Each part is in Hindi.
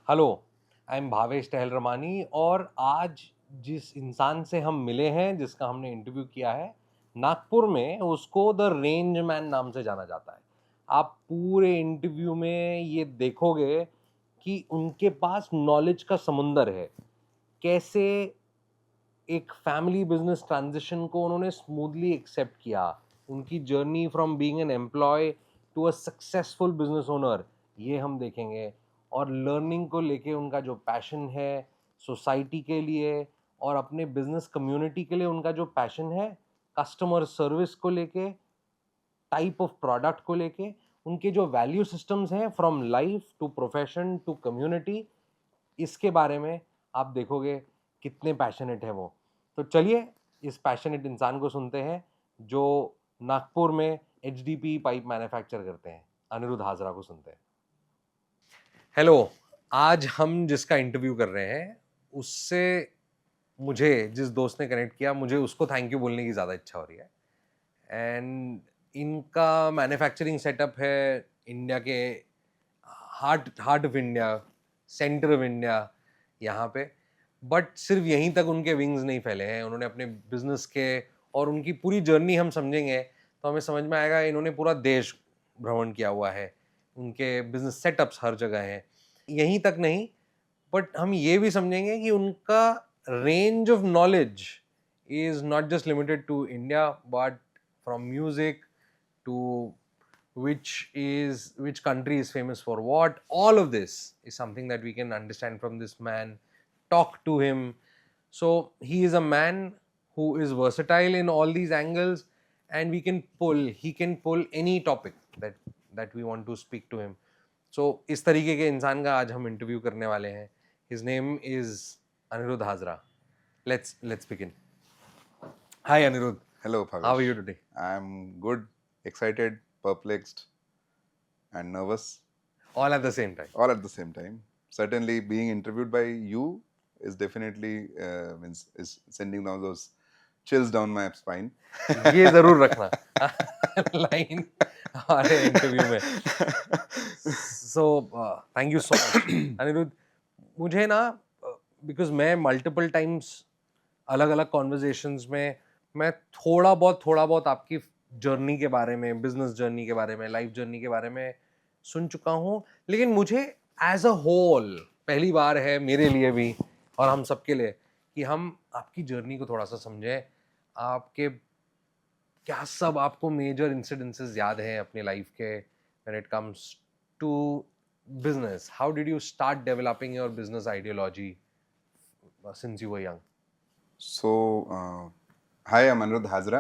हेलो, आई एम भावेश टहलरमानी और आज जिस इंसान से हम मिले हैं, जिसका हमने इंटरव्यू किया है, नागपुर में उसको द रेंज मैन नाम से जाना जाता है। आप पूरे इंटरव्यू में ये देखोगे कि उनके पास नॉलेज का समुंदर है। कैसे एक फैमिली बिजनेस ट्रांजिशन को उन्होंने स्मूथली एक्सेप्ट किया, उनकी journey from being an employee to a successful business owner, ये हम देखेंगे। और लर्निंग को लेके उनका जो पैशन है सोसाइटी के लिए और अपने बिजनेस कम्युनिटी के लिए, उनका जो पैशन है कस्टमर सर्विस को लेके, टाइप ऑफ प्रोडक्ट को लेके, उनके जो वैल्यू सिस्टम्स हैं from life to profession to community, इसके बारे में आप देखोगे कितने पैशनेट है वो। तो चलिए इस पैशनेट इंसान को सुनते हैं जो नागपुर में एचडीपी पाइप मैन्युफैक्चर करते हैं। अनिरुद्ध हाजरा को सुनते हैं। हेलो, आज हम जिसका इंटरव्यू कर रहे हैं उससे मुझे जिस दोस्त ने कनेक्ट किया, मुझे उसको थैंक यू बोलने की ज़्यादा इच्छा हो रही है। एंड इनका मैन्युफैक्चरिंग सेटअप है इंडिया के heart heart of India, centre of India यहाँ पे। बट सिर्फ यहीं तक उनके विंग्स नहीं फैले हैं, उन्होंने अपने बिजनेस के और उनकी पूरी जर्नी हम समझेंगे तो हमें समझ में आएगा इन्होंने पूरा देश भ्रमण किया हुआ है, उनके बिजनेस सेटअप्स हर जगह हैं। यहीं तक नहीं, बट हम ये भी समझेंगे कि उनका range of knowledge is not just limited to India but from music to which country is famous for what. All of this is something that we can understand from this man, talk to him. So he is a man who is versatile in all these angles, and he can pull any topic that we want to speak to him. So इस तरीके के इंसान का आज हम इंटरव्यू करने वाले हैं. His name is Anirudh Hazra. Let's begin. Hi Anirudh. Hello, How are Bhavesh. you today? I'm good, excited, perplexed, and nervous All at the same time. all at the same time. Certainly, being interviewed by you is definitely is sending down those chills down my spine. ये जरूर रखना लाइन हमारे इंटरव्यू में। So thank you so much Aniruddh. मुझे ना बिकॉज मैं मल्टीपल टाइम्स अलग अलग कॉन्वर्जेशंस में मैं थोड़ा बहुत आपकी जर्नी के बारे में, बिजनेस जर्नी के बारे में, लाइफ जर्नी के बारे में सुन चुका हूँ, लेकिन मुझे एज अ होल पहली बार है मेरे लिए भी और हम सबके लिए कि हम आपकी जर्नी को थोड़ा सा समझें। आपके क्या सब आपको मेजर इंसिडेंसेस याद हैं अपनी लाइफ के when it comes to business? How did you start developing your business ideology since you were young? So, hi, I'm Anirudh Hazra,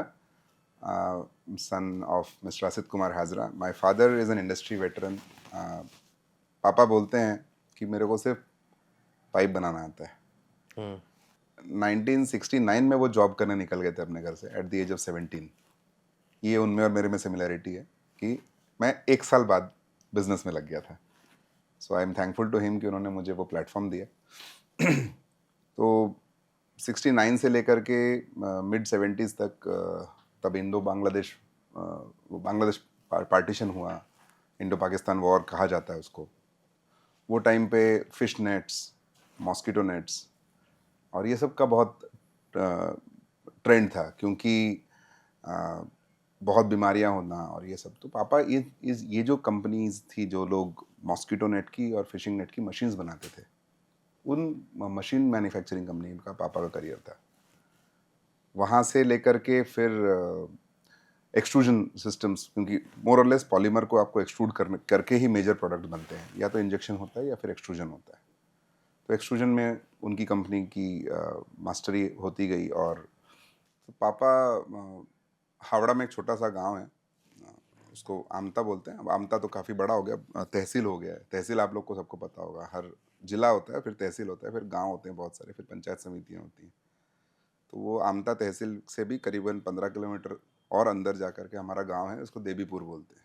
son of Mr. Asit Kumar Hazra. My father is an industry veteran. पापा बोलते हैं कि मेरे को सिर्फ पाइप बनाना आता है। 1969 में वो जॉब करने निकल गए थे अपने घर से एट द एज ऑफ 17। ये उनमें और मेरे में सिमिलैरिटी है कि मैं 1 साल बाद बिजनेस में लग गया था। So I am thankful to him कि उन्होंने मुझे वो प्लेटफॉर्म दिया। तो 69 से लेकर के मिड 70s तक, तब इंडो बांग्लादेश बांग्लादेश पार्टीशन हुआ, इंडो पाकिस्तान वॉर कहा जाता है उसको। वो टाइम पे फिश नेट्स, मॉस्किटो नेट्स और ये सब का बहुत ट्रेंड था, क्योंकि बहुत बीमारियां होना और ये सब। तो पापा ये जो कंपनीज थी जो लोग मॉस्किटो नेट की और फिशिंग नेट की मशीन्स बनाते थे, उन मशीन मैन्युफैक्चरिंग कंपनी का पापा का करियर था। वहाँ से लेकर के फिर एक्सट्रूजन सिस्टम्स, क्योंकि मोर और लेस पॉलीमर को आपको एक्सट्रूड करके ही मेजर प्रोडक्ट बनते हैं, या तो इंजेक्शन होता है या फिर एक्सट्रूजन होता है। तो एक्सट्रूजन में उनकी कंपनी की मास्टरी होती गई। और तो पापा हावड़ा में एक छोटा सा गांव है, उसको आमता बोलते हैं। अब आमता तो काफ़ी बड़ा हो गया, तहसील हो गया है। तहसील आप लोग को सबको पता होगा, हर जिला होता है, फिर तहसील होता है, फिर गांव होते हैं बहुत सारे, फिर पंचायत समितियां होती हैं। तो वो आमता तहसील से भी करीबन 15 किलोमीटर और अंदर जा कर के हमारा गांव है, उसको देवीपुर बोलते हैं।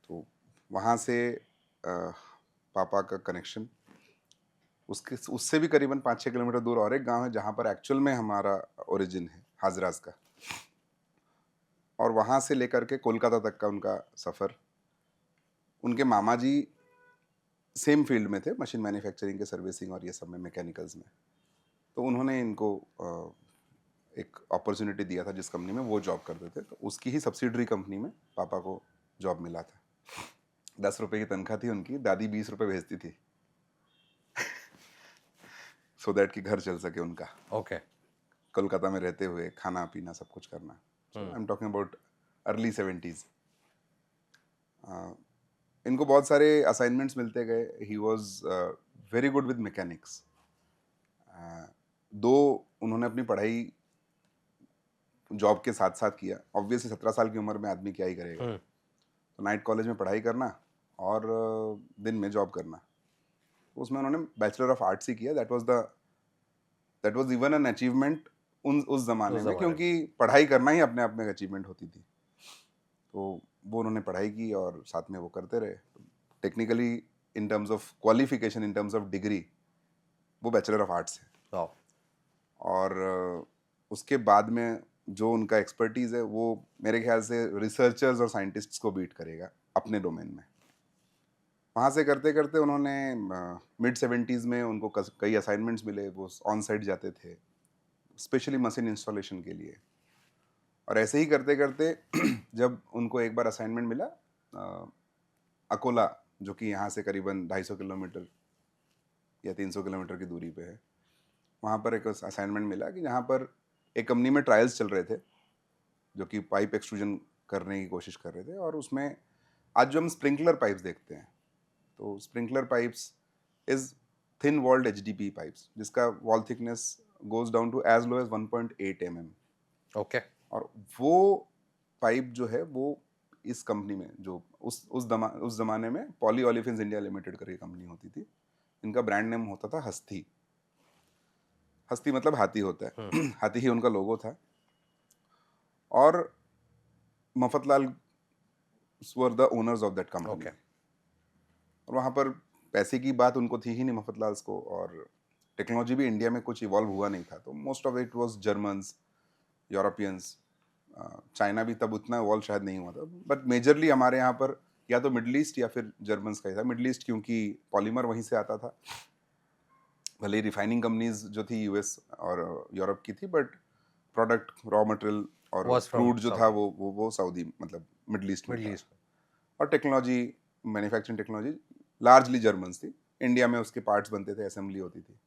तो वहाँ से पापा का कनेक्शन, उससे भी करीबन 5-6 किलोमीटर दूर और एक गांव है जहाँ पर एक्चुअल में हमारा ओरिजिन है, हाजरास का। और वहाँ से लेकर के कोलकाता तक का उनका सफ़र, उनके मामा जी सेम फील्ड में थे, मशीन मैन्युफैक्चरिंग के, सर्विसिंग और ये सब में, मैकेनिकल्स में। तो उन्होंने इनको एक अपॉर्चुनिटी दिया था जिस कंपनी में वो जॉब करते थे, तो उसकी ही सब्सिडरी कंपनी में पापा को जॉब मिला था। 10 रुपए की तनख्वाह थी उनकी, दादी 20 रुपए भेजती थी सो दैट कि घर चल सके उनका, ओके। कोलकाता में रहते हुए खाना पीना सब कुछ करना। So I am talking about early 70s। इनको बहुत सारे असाइनमेंट्स मिलते गए। He was very good with mechanics. Though उन्होंने अपनी पढ़ाई जॉब के साथ साथ किया। ऑब्वियसली 17 साल की उम्र में आदमी क्या ही करेगा, तो नाइट कॉलेज में पढ़ाई करना और दिन में जॉब करना। उसमें उन्होंने बैचलर ऑफ आर्ट्स ही किया। That was even an achievement उस जमाने में, क्योंकि पढ़ाई करना ही अपने आप में एक अचीवमेंट होती थी। तो वो उन्होंने पढ़ाई की और साथ में वो करते रहे। Technically in terms of qualification, in terms of degree, वो बैचलर ऑफ आर्ट्स है। और उसके बाद में जो उनका एक्सपर्टीज है वो मेरे ख्याल से रिसर्चर्स और साइंटिस्ट्स को बीट करेगा अपने डोमेन में। वहाँ से करते करते उन्होंने मिड 70s में उनको कई असाइनमेंट्स मिले। वो ऑन साइट जाते थे स्पेशली मशीन इंस्टॉलेशन के लिए। और ऐसे ही करते करते जब उनको एक बार असाइनमेंट मिला अकोला, जो कि यहाँ से करीबन 250 किलोमीटर या 300 किलोमीटर की दूरी पे है, वहाँ पर एक असाइनमेंट मिला कि जहाँ पर एक कंपनी में ट्रायल्स चल रहे थे जो कि पाइप एक्सट्रूजन करने की कोशिश कर रहे थे। और उसमें आज जो हम स्प्रिंकलर पाइप्स देखते हैं, तो sprinkler pipes is thin walled HDPE pipes, जिसका wall thickness goes down to as low as 1.8 mm। Okay. और वो पाइप जो है वो इस कंपनी में, जो उस जमाने में पॉली ओलिफिन्स इंडिया लिमिटेड करके कंपनी होती थी, इनका ब्रांड नेम होता था हस्ती। हस्ती मतलब हाथी होता है हाथी ही उनका लोगो था। और Mafatlal were the owners of that company. और वहाँ पर पैसे की बात उनको थी ही नहीं मफतलाल को, और टेक्नोलॉजी भी इंडिया में कुछ इवॉल्व हुआ नहीं था। तो most of it was Germans, Europeans. China भी तब उतना इवॉल्व शायद नहीं हुआ था, बट मेजरली हमारे यहाँ पर या तो मिडल ईस्ट या फिर जर्मन्स का ही था। मिडल ईस्ट क्योंकि पॉलीमर वहीं से आता था, भले ही रिफाइनिंग कंपनीज जो थी यूएस और यूरोप की थी, बट प्रोडक्ट, रॉ मटेरियल और क्रूड जो था वो सऊदी, मतलब मिडल ईस्ट में था। और technology, manufacturing technology largely Germans थी। इंडिया में उसके पार्ट्स बनते थे, असेंबली होती थी।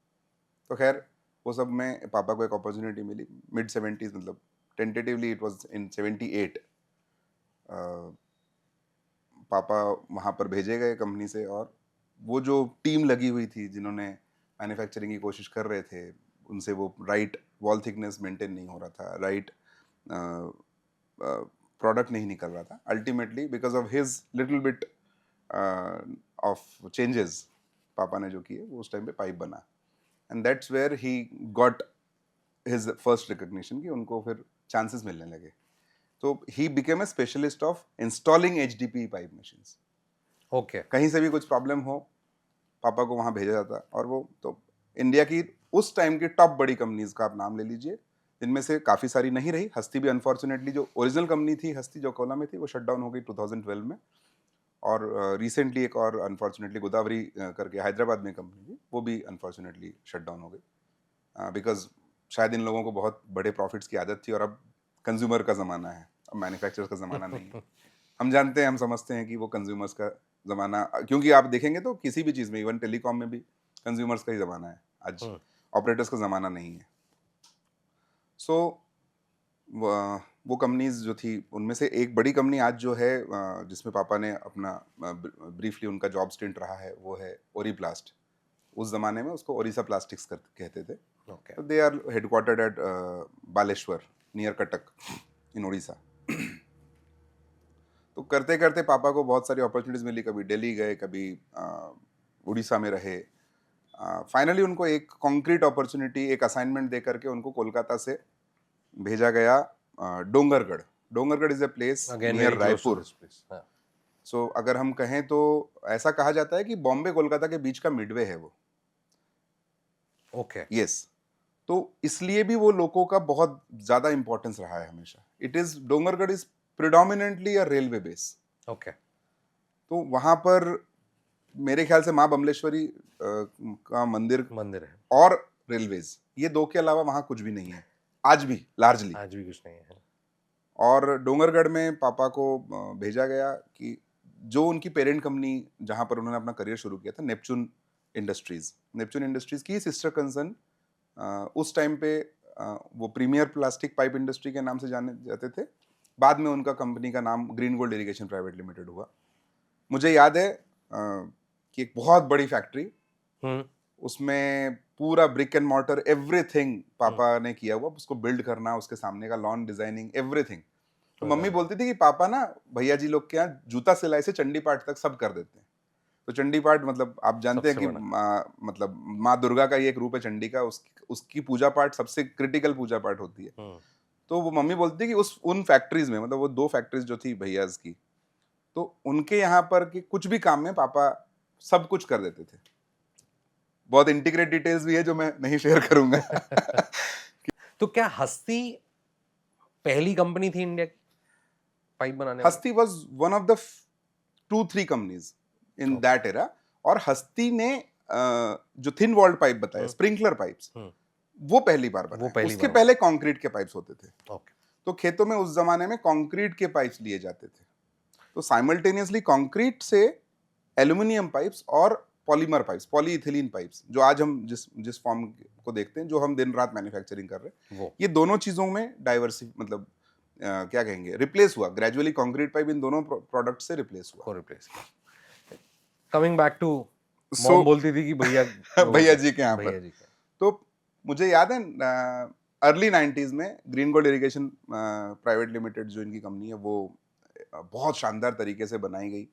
तो खैर वो सब में पापा को एक अपॉर्चुनिटी मिली मिड 70s, मतलब टेंटेटिवली इट वाज इन 78। पापा वहाँ पर भेजे गए कंपनी से, और वो जो टीम लगी हुई थी जिन्होंने मैन्युफैक्चरिंग की कोशिश कर रहे थे, उनसे वो राइट वॉल थिकनेस मेंटेन नहीं हो रहा था, राइट प्रोडक्ट नहीं निकल रहा था। Ultimately because of his little bit of changes पापा ने जो किए, वो उस टाइम पे पाइप बना। And that's where he got his first recognition, कि उनको फिर चांसेस मिलने लगे। तो he became a specialist of installing HDPE pipe machines. Okay. कहीं से भी कुछ प्रॉब्लम हो, पापा को वहाँ भेजा जाता। और वो तो इंडिया की उस टाइम की टॉप बड़ी कंपनीज का आप नाम ले लीजिए, जिनमें से काफ़ी सारी नहीं रही। हस्ती भी अनफॉर्चुनेटली, जो ओरिजिनल कंपनी थी हस्ती जो कोला में थी, वो शट डाउन हो गई 2012 में। और रिसेंटली एक और अनफॉर्चुनेटली गोदावरी करके हैदराबाद में कंपनी थी, वो भी अनफॉर्चुनेटली शट डाउन हो गई, बिकॉज शायद इन लोगों को बहुत बड़े प्रॉफिट्स की आदत थी। और अब कंज्यूमर का ज़माना है, अब मैन्युफैक्चरर्स का ज़माना नहीं है। हम जानते हैं, हम समझते हैं कि वो कंज्यूमर्स का ज़माना, क्योंकि आप देखेंगे तो किसी भी चीज़ में, इवन टेलीकॉम में भी कंज्यूमर्स का ही ज़माना है आज, ऑपरेटर्स का ज़माना नहीं है। सो वो कंपनीज जो थी, उनमें से एक बड़ी कंपनी आज जो है जिसमें पापा ने अपना ब्रीफली उनका जॉब स्टिंट रहा है, वो है ओरीप्लास्ट। उस ज़माने में उसको ओरिसा प्लास्टिक्स कहते थे। Okay. They are headquartered at Baleshwar near Cuttack in Orissa. तो करते करते पापा को बहुत सारी अपॉर्चुनिटीज मिली, कभी दिल्ली गए, कभी उड़ीसा में रहे। फाइनली उनको एक कॉन्क्रीट अपॉर्चुनिटी, एक असाइनमेंट दे करके उनको कोलकाता से भेजा गया Dongargarh. Dongargarh is a place near Raipur. So अगर हम कहें तो ऐसा कहा जाता है कि बॉम्बे कोलकाता के बीच का मिडवे है वो। ओके। यस। तो इसलिए भी वो लोगों का बहुत ज्यादा इंपॉर्टेंस रहा है हमेशा। It is, Dongargarh is predominantly a railway base. Okay. तो वहां पर मेरे ख्याल से माँ बमलेश्वरी का मंदिर मंदिर है, और रेलवेज, ये दो के अलावा वहाँ कुछ भी नहीं है आज भी लार्जली। आज भी कुछ नहीं है। और डोंगरगढ़ में पापा को भेजा गया कि जो उनकी पेरेंट कंपनी जहाँ पर उन्होंने अपना करियर शुरू किया था, नेपच्यून इंडस्ट्रीज की सिस्टर कंसर्न उस टाइम पे वो प्रीमियर प्लास्टिक पाइप इंडस्ट्री के नाम से जाने जाते थे। बाद में उनका कंपनी का नाम green gold irrigation private limited हुआ। मुझे याद है कि एक बहुत बड़ी फैक्ट्री, उसमें पूरा ब्रिक एंड मॉर्टर एवरीथिंग पापा ने किया हुआ, उसको बिल्ड करना, उसके सामने का लॉन डिजाइनिंग एवरीथिंग। तो मम्मी बोलती थी कि पापा ना भैया जी लोग के यहाँ जूता सिलाई से चंडी पाठ तक सब कर देते हैं। तो चंडी पाठ मतलब आप जानते हैं कि मतलब माँ दुर्गा का ही एक रूप है चंडी का, उसकी पूजा पाठ सबसे क्रिटिकल पूजा पाठ होती है। तो वो मम्मी बोलती थी कि उन फैक्ट्रीज में, मतलब वो 2 फैक्ट्रीज जो थी भैयाज की, तो उनके यहाँ पर कि कुछ भी काम में पापा सब कुछ कर देते थे। बहुत इंटीग्रेट डिटेल्स भी है जो मैं नहीं शेयर करूंगा। तो क्या हस्ती पहली कंपनी थी इंडिया की पाइप बनाने वाली? हस्ती was one of the 2-3 companies in that era. और हस्ती ने जो थिन वॉल्ड पाइप बताया, स्प्रिंकलर पाइप्स, वो पहली बार बनाया। उसके पहले कंक्रीट के पाइप्स होते थे। तो खेतों में उस जमाने में कंक्रीट के पाइप्स लिए जाते थे। तो साइमल्टेनियसली कंक्रीट से एल्यूमिनियम पाइप्स और पॉलीमर पाइप्स, पॉलीइथिलीन पाइप्स, जो आज हम जिस फॉर्म को देखते हैं, जो हम दिन रात मैन्युफैक्चरिंग कर रहे हैं, ये दोनों चीजों में डाइवर्सिटी मतलब क्या कहेंगे, रिप्लेस हुआ ग्रेजुअली। कंक्रीट पाइप इन दोनों प्रोडक्ट से रिप्लेस हुआ। कमिंग बैक टू, मॉम बोलती थी कि भैया भैया जी के यहाँ पर। तो मुझे याद है अर्ली 90s में green gold irrigation private limited जो इनकी कंपनी है, वो बहुत शानदार तरीके से बनाई गई।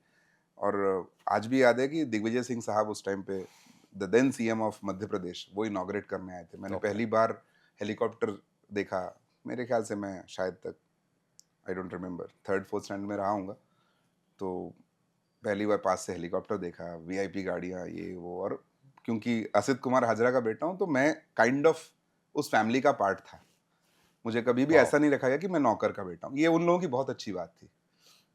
और आज भी याद है कि दिग्विजय सिंह साहब उस टाइम पे the then CM of Madhya Pradesh, वो इनॉग्रेट करने आए थे। मैंने पहली बार हेलीकॉप्टर देखा, मेरे ख्याल से मैं शायद तक I don't remember 3rd-4th standard में रहा हूँगा। तो पहली बार पास से हेलीकॉप्टर देखा, वीआईपी गाड़ियाँ, ये वो। और क्योंकि असित कुमार हाजरा का बेटा हूँ, तो मैं काइंड ऑफ उस फैमिली का पार्ट था। मुझे कभी भी ऐसा नहीं रखा गया कि मैं नौकर का बेटा हूँ। ये उन लोगों की बहुत अच्छी बात थी।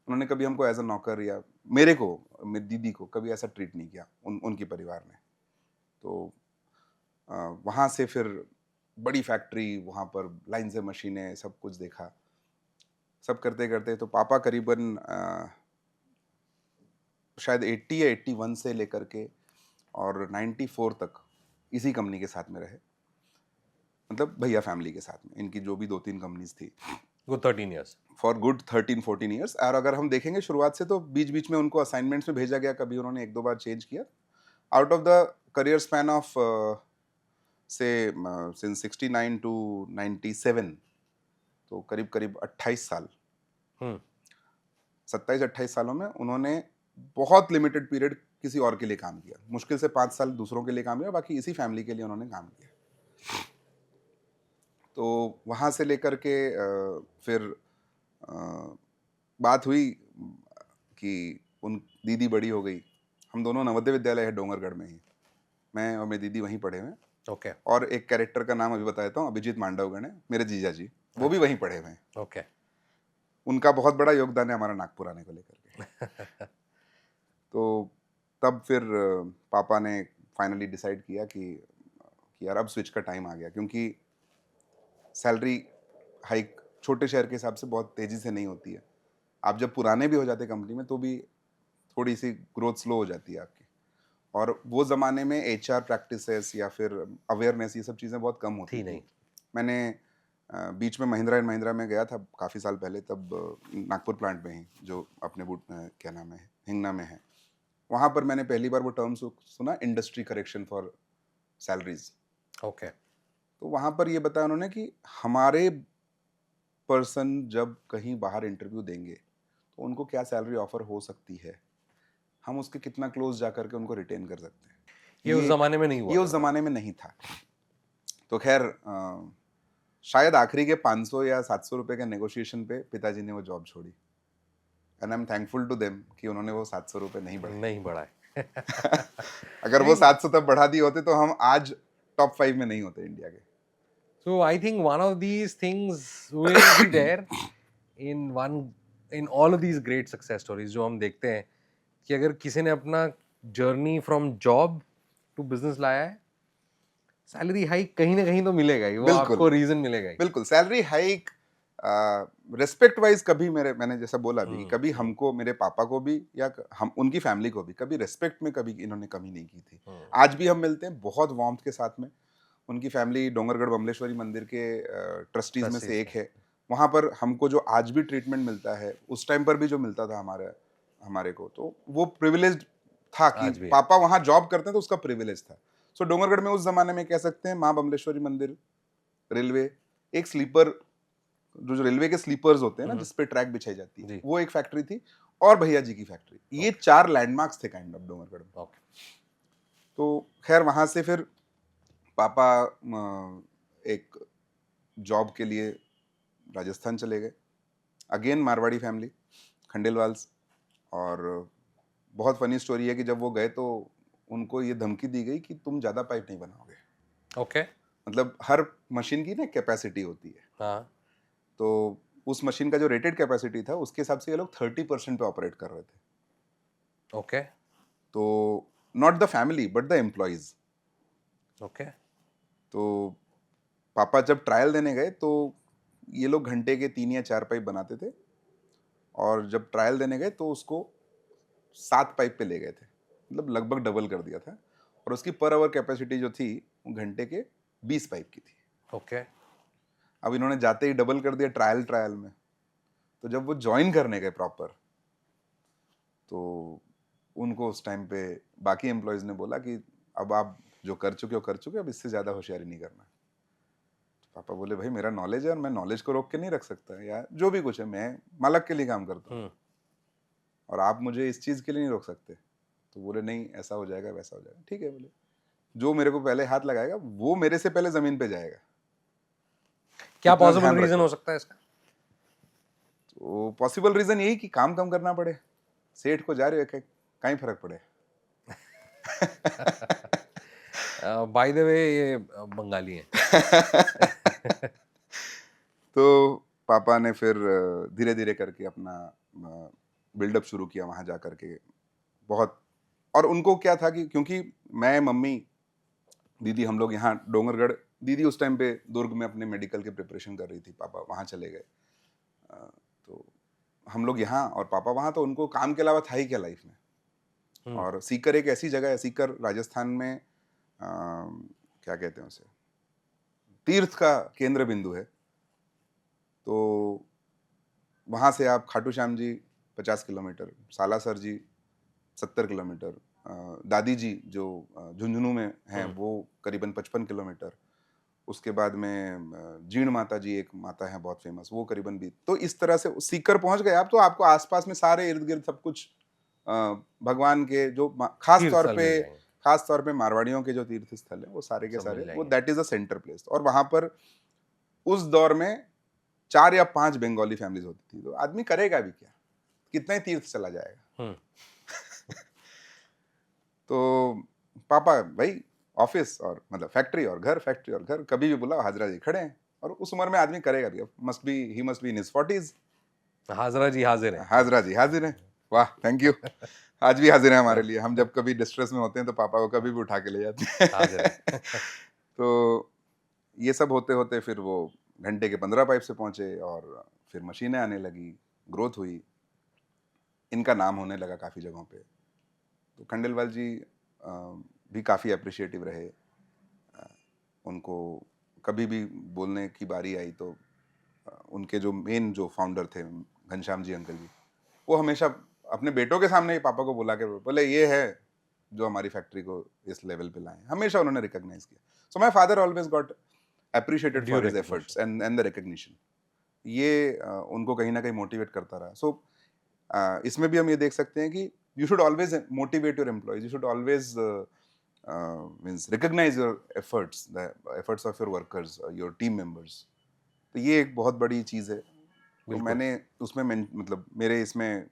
उन्होंने कभी हमको एज अ नौकर या मेरे को, मेरी दीदी को कभी ऐसा ट्रीट नहीं किया उनके परिवार ने। तो वहाँ से फिर बड़ी फैक्ट्री, वहाँ पर लाइन से मशीनें, सब कुछ देखा। सब करते करते तो पापा करीबन शायद 80 या 81 से लेकर के और 94 तक इसी कंपनी के साथ में रहे, मतलब भैया फैमिली के साथ में। इनकी जो भी 2-3 कंपनीज थी, वो 13 इयर्स, फॉर गुड 13-14 ईयर्स। और अगर हम देखेंगे शुरुआत से, तो बीच बीच में उनको असाइनमेंट्स में भेजा गया, कभी उन्होंने 1-2 बार चेंज किया। Out of the career span of से सिंस 69 टू 97, तो करीब करीब 28 साल, 27-28 सालों में उन्होंने बहुत लिमिटेड पीरियड किसी और के लिए काम किया। मुश्किल से 5 साल दूसरों के लिए काम किया, बाकी इसी फैमिली के लिए उन्होंने काम किया। तो वहाँ से लेकर के फिर बात हुई कि उन दीदी बड़ी हो गई। हम दोनों नवोदय विद्यालय है डोंगरगढ़ में ही, मैं और मेरी दीदी वहीं पढ़े हुए। और एक कैरेक्टर का नाम अभी बता देता हूँ, अभिजीत मांडवगढ़ है, मेरे जीजा जी, वो भी वहीं पढ़े हुए हैं। उनका बहुत बड़ा योगदान है हमारा नागपुर आने को लेकर के। तो तब फिर पापा ने फाइनली डिसाइड किया कि यार अब स्विच का टाइम आ गया, क्योंकि सैलरी हाइक छोटे शहर के हिसाब से बहुत तेजी से नहीं होती है। आप जब पुराने भी हो जाते कंपनी में, तो भी थोड़ी सी ग्रोथ स्लो हो जाती है आपकी। और वो ज़माने में एचआर प्रैक्टिसेस या फिर अवेयरनेस, ये सब चीज़ें बहुत कम होती थी। मैंने बीच में महिंद्रा एंड महिंद्रा में गया था काफ़ी साल पहले, तब नागपुर प्लांट में ही, जो अपने क्या नाम है, हिंगना में है, वहाँ पर मैंने पहली बार वो टर्म सुना, इंडस्ट्री करेक्शन फॉर सैलरीज। तो वहाँ पर ये बताया उन्होंने कि हमारे पर्सन जब कहीं बाहर इंटरव्यू देंगे, तो उनको क्या सैलरी ऑफर हो सकती है, हम उसके कितना क्लोज जाकर के उनको रिटेन कर सकते हैं। ये उस जमाने में नहीं हुआ, ये उस जमाने में नहीं था। तो खैर शायद आखिरी के 500 या 700 रुपए के नेगोशिएशन पे पिताजी ने वो जॉब छोड़ी। And I am thankful to them कि उन्होंने वो 700 रुपए नहीं बढ़ाए। अगर वो 700 तब बढ़ा दिए होते, तो हम आज टॉप 5 में नहीं होते इंडिया के। So I think one of these things will be there in all of these great success stories जो हम देखते हैं, कि अगर किसी ने अपना journey from job to business लाया है, सैलरी हाइक कहीं ना कहीं तो मिलेगा ही, वो बिल्कुल आपको रीजन मिलेगा ही। बिल्कुल सैलरी हाइक, रिस्पेक्ट वाइज कभी मैंने जैसा बोला भी, कभी हम्म, हमको, मेरे पापा को भी या हम उनकी फैमिली को भी कभी रिस्पेक्ट में कभी इन्होंने कमी नहीं की थी। हम्म, आज भी हम मिलते हैं बहुत वार्मथ के साथ में। उनकी फैमिली डोंगरगढ़ बमलेश्वरी मंदिर के ट्रस्टीज में से trustees एक में। है। वहाँ पर हमको जो आज भी ट्रीटमेंट मिलता है, उस टाइम पर भी जो मिलता था हमारे हमारे को, तो वो प्रिविलेज था कि आज भी है। पापा वहाँ जॉब करते हैं तो उसका प्रिविलेज था। सो डोंगरगढ़ में उस जमाने में कह सकते हैं माँ बमलेश्वरी मंदिर, रेलवे, एक स्लीपर, जो रेलवे के स्लीपर्स होते हैं ना हम्म, जिसपे ट्रैक बिछाई जाती है, जी। वो एक फैक्ट्री थी, और भैया जी की फैक्ट्री। ये ओके। 4 लैंडमार्क्स थे काइंड ऑफ डोंगरगढ़ में। ओके। तो खैर वहां से फिर पापा एक जॉब के लिए राजस्थान चले गए। Again Marwari family, Khandelwals. और बहुत फनी स्टोरी है कि जब वो गए तो उनको ये धमकी दी गई कि तुम ज्यादा पाइप नहीं बनाओगे। ओके। मतलब हर मशीन की ना कैपेसिटी होती है, हाँ। तो उस मशीन का जो रेटेड कैपेसिटी था उसके हिसाब से ये लोग 30% पे ऑपरेट कर रहे थे। ओके। तो not the family but the employees. Okay. तो पापा जब ट्रायल देने गए तो ये लोग घंटे के 3 या 4 पाइप बनाते थे, और जब ट्रायल देने गए तो उसको 7 पाइप पे ले गए थे। मतलब लगभग डबल कर दिया था, और उसकी पर आवर कैपेसिटी जो थी वो घंटे के 20 पाइप की थी। ओके। अब इन्होंने जाते ही डबल कर दिया ट्रायल ट्रायल में। तो जब वो ज्वाइन करने गए प्रॉपर, तो उनको उस टाइम पे बाकी एम्प्लॉयज ने बोला कि अब आप जो कर चुके हो कर चुके हो, अब इससे ज़्यादा होशियारी नहीं करना। तो पापा बोले भाई मेरा नॉलेज है और मैं नॉलेज को रोक के नहीं रख सकता, या जो भी कुछ है मैं मालक के लिए काम करता हूँ, हम्म। और आप मुझे इस चीज़ के लिए नहीं रोक सकते। तो बोले नहीं ऐसा हो जाएगा वैसा हो जाएगा, ठीक है। बोले जो मेरे को पहले हाथ लगाएगा वो मेरे से पहले ज़मीन पे जाएगा, क्या इतना पॉसिबल ध्यान रीजन रखो। हो सकता है इसका? तो पॉसिबल रीज़न यही कि काम कम करना पड़े, सेठ को जा रहे हो कहीं फर्क पड़े। बाय द वे ये बंगाली हैं। तो पापा ने फिर धीरे धीरे करके अपना बिल्डअप शुरू किया वहाँ जा करके। बहुत, और उनको क्या था कि क्योंकि मैं, मम्मी, दीदी, हम लोग यहाँ डोंगरगढ़, दीदी उस टाइम पे दुर्ग में अपने मेडिकल के प्रिपरेशन कर रही थी, पापा वहाँ चले गए। तो हम लोग यहाँ और पापा वहाँ, तो उनको काम के अलावा था ही क्या लाइफ में। हम्म। और सीकर एक ऐसी जगह है, सीकर राजस्थान में क्या कहते हैं उसे, तीर्थ का केंद्र बिंदु है। तो वहाँ से आप खाटू श्याम जी 50 किलोमीटर, सालासर जी 70 किलोमीटर, दादी जी जो झुंझुनू में हैं वो करीबन 55 किलोमीटर, उसके बाद में जीण माता जी एक माता है बहुत फेमस, वो करीबन भी। तो इस तरह से सीकर पहुंच गए आप, तो आपको आसपास में सारे इर्द गिर्द सब कुछ भगवान के जो तीर्थ स्थल मिल जाएंगे। खास तौर पे मारवाड़ियों के जो तीर्थ स्थल है वो सारे के सब मिल सारे, वो जाएंगे। That is a centre place. और वहां पर उस दौर में 4 या 5 बंगाली फैमिलीज होती थी, तो आदमी करेगा भी क्या, कितना ही तीर्थ चला जाएगा। हम्म। तो पापा भाई ऑफिस और मतलब फैक्ट्री और घर, फैक्ट्री और घर, कभी भी बुलाओ हाजरा जी खड़े हैं। और उस उम्र में आदमी करेगा भी, he must be in his 40s। Hajra ji हाजिर हैं। हाजरा जी हाजिर हैं, वाह थैंक यू। आज भी हाजिर है हमारे लिए, हम जब कभी डिस्ट्रेस में होते हैं तो पापा को कभी भी उठा के ले जाते हाजिर हैं। हैं। तो ये सब होते होते फिर वो घंटे के 15 पाइप से पहुंचे, और फिर मशीनें आने लगी, ग्रोथ हुई, इनका नाम होने लगा काफ़ी जगहों पे। तो खंडेलवाल जी भी काफ़ी अप्रिशिएटिव रहे। उनको कभी भी बोलने की बारी आई तो उनके जो मेन जो फाउंडर थे घनश्याम जी अंकल जी, वो हमेशा अपने बेटों के सामने ही पापा को बुला के बोले ये है जो हमारी फैक्ट्री को इस लेवल पे लाए, हमेशा उन्होंने रिकॉग्नाइज किया। So my father always got appreciated due for his efforts recognition. and the recognition। ये उनको कहीं ना कहीं मोटिवेट करता रहा। सो इसमें भी हम ये देख सकते हैं कि you should always motivate your employees, you should always means recognize your efforts, the efforts of your workers, your team members. तो ये एक बहुत बड़ी चीज़ है। तो बिल्कुल। मैंने उसमें मतलब मेरे इसमें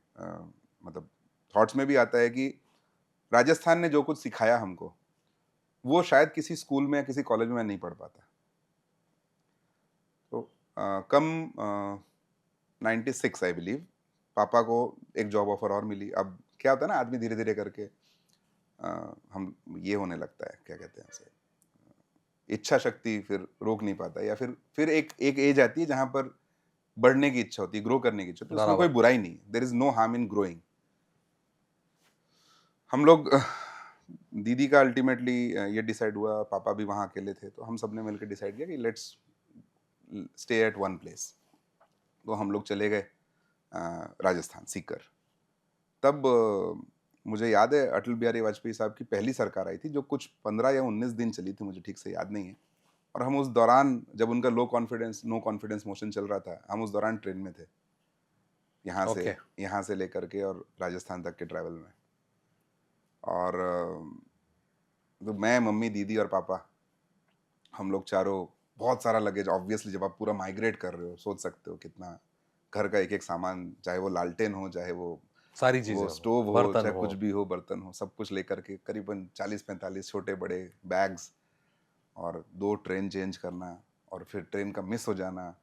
मतलब थॉट्स में भी आता है कि राजस्थान ने जो कुछ सिखाया हमको, वो शायद किसी स्कूल में या किसी कॉलेज में मैं नहीं पढ़ पाता। तो कम 96 आई बिलीव पापा को एक जॉब ऑफर और मिली। अब क्या होता है ना, आदमी धीरे धीरे करके हम ये होने लगता है, क्या कहते हैं उसे, इच्छा शक्ति फिर रोक नहीं पाता, या फिर एक एक एज आती है जहां पर बढ़ने की इच्छा होती है, ग्रो करने की इच्छा होती है, उसमें कोई बराबर। बुराई नहीं, there is no harm in growing. हम लोग दीदी का अल्टीमेटली ये डिसाइड हुआ, पापा भी वहाँ अकेले थे, तो हम सब ने मिलकर डिसाइड किया कि let's stay at one place. तो हम लोग चले गए राजस्थान, सीकर। तब मुझे याद है अटल बिहारी वाजपेयी साहब की पहली सरकार आई थी, जो कुछ 15 या 19 दिन चली थी, मुझे ठीक से याद नहीं है। और हम उस दौरान, जब उनका नो कॉन्फिडेंस मोशन चल रहा था, हम उस दौरान ट्रेन में थे, यहाँ से ओके। यहाँ से लेकर के और राजस्थान तक के ट्रैवल में। और तो मैं, मम्मी, दीदी और पापा, हम लोग चारों, बहुत सारा लगेज ऑब्वियसली, जब आप पूरा माइग्रेट कर रहे हो, सोच सकते हो कितना घर का एक एक सामान, चाहे वो लालटेन हो, चाहे सारी चीजें वो हो, स्टोव हो, बर्तन चाहे हो। कुछ भी हो, बर्तन हो, सब कुछ लेकर के करीबन 40-45 छोटे बड़े बैग्स, और 2 ट्रेन चेंज करना, और फिर ट्रेन का मिस हो जाना,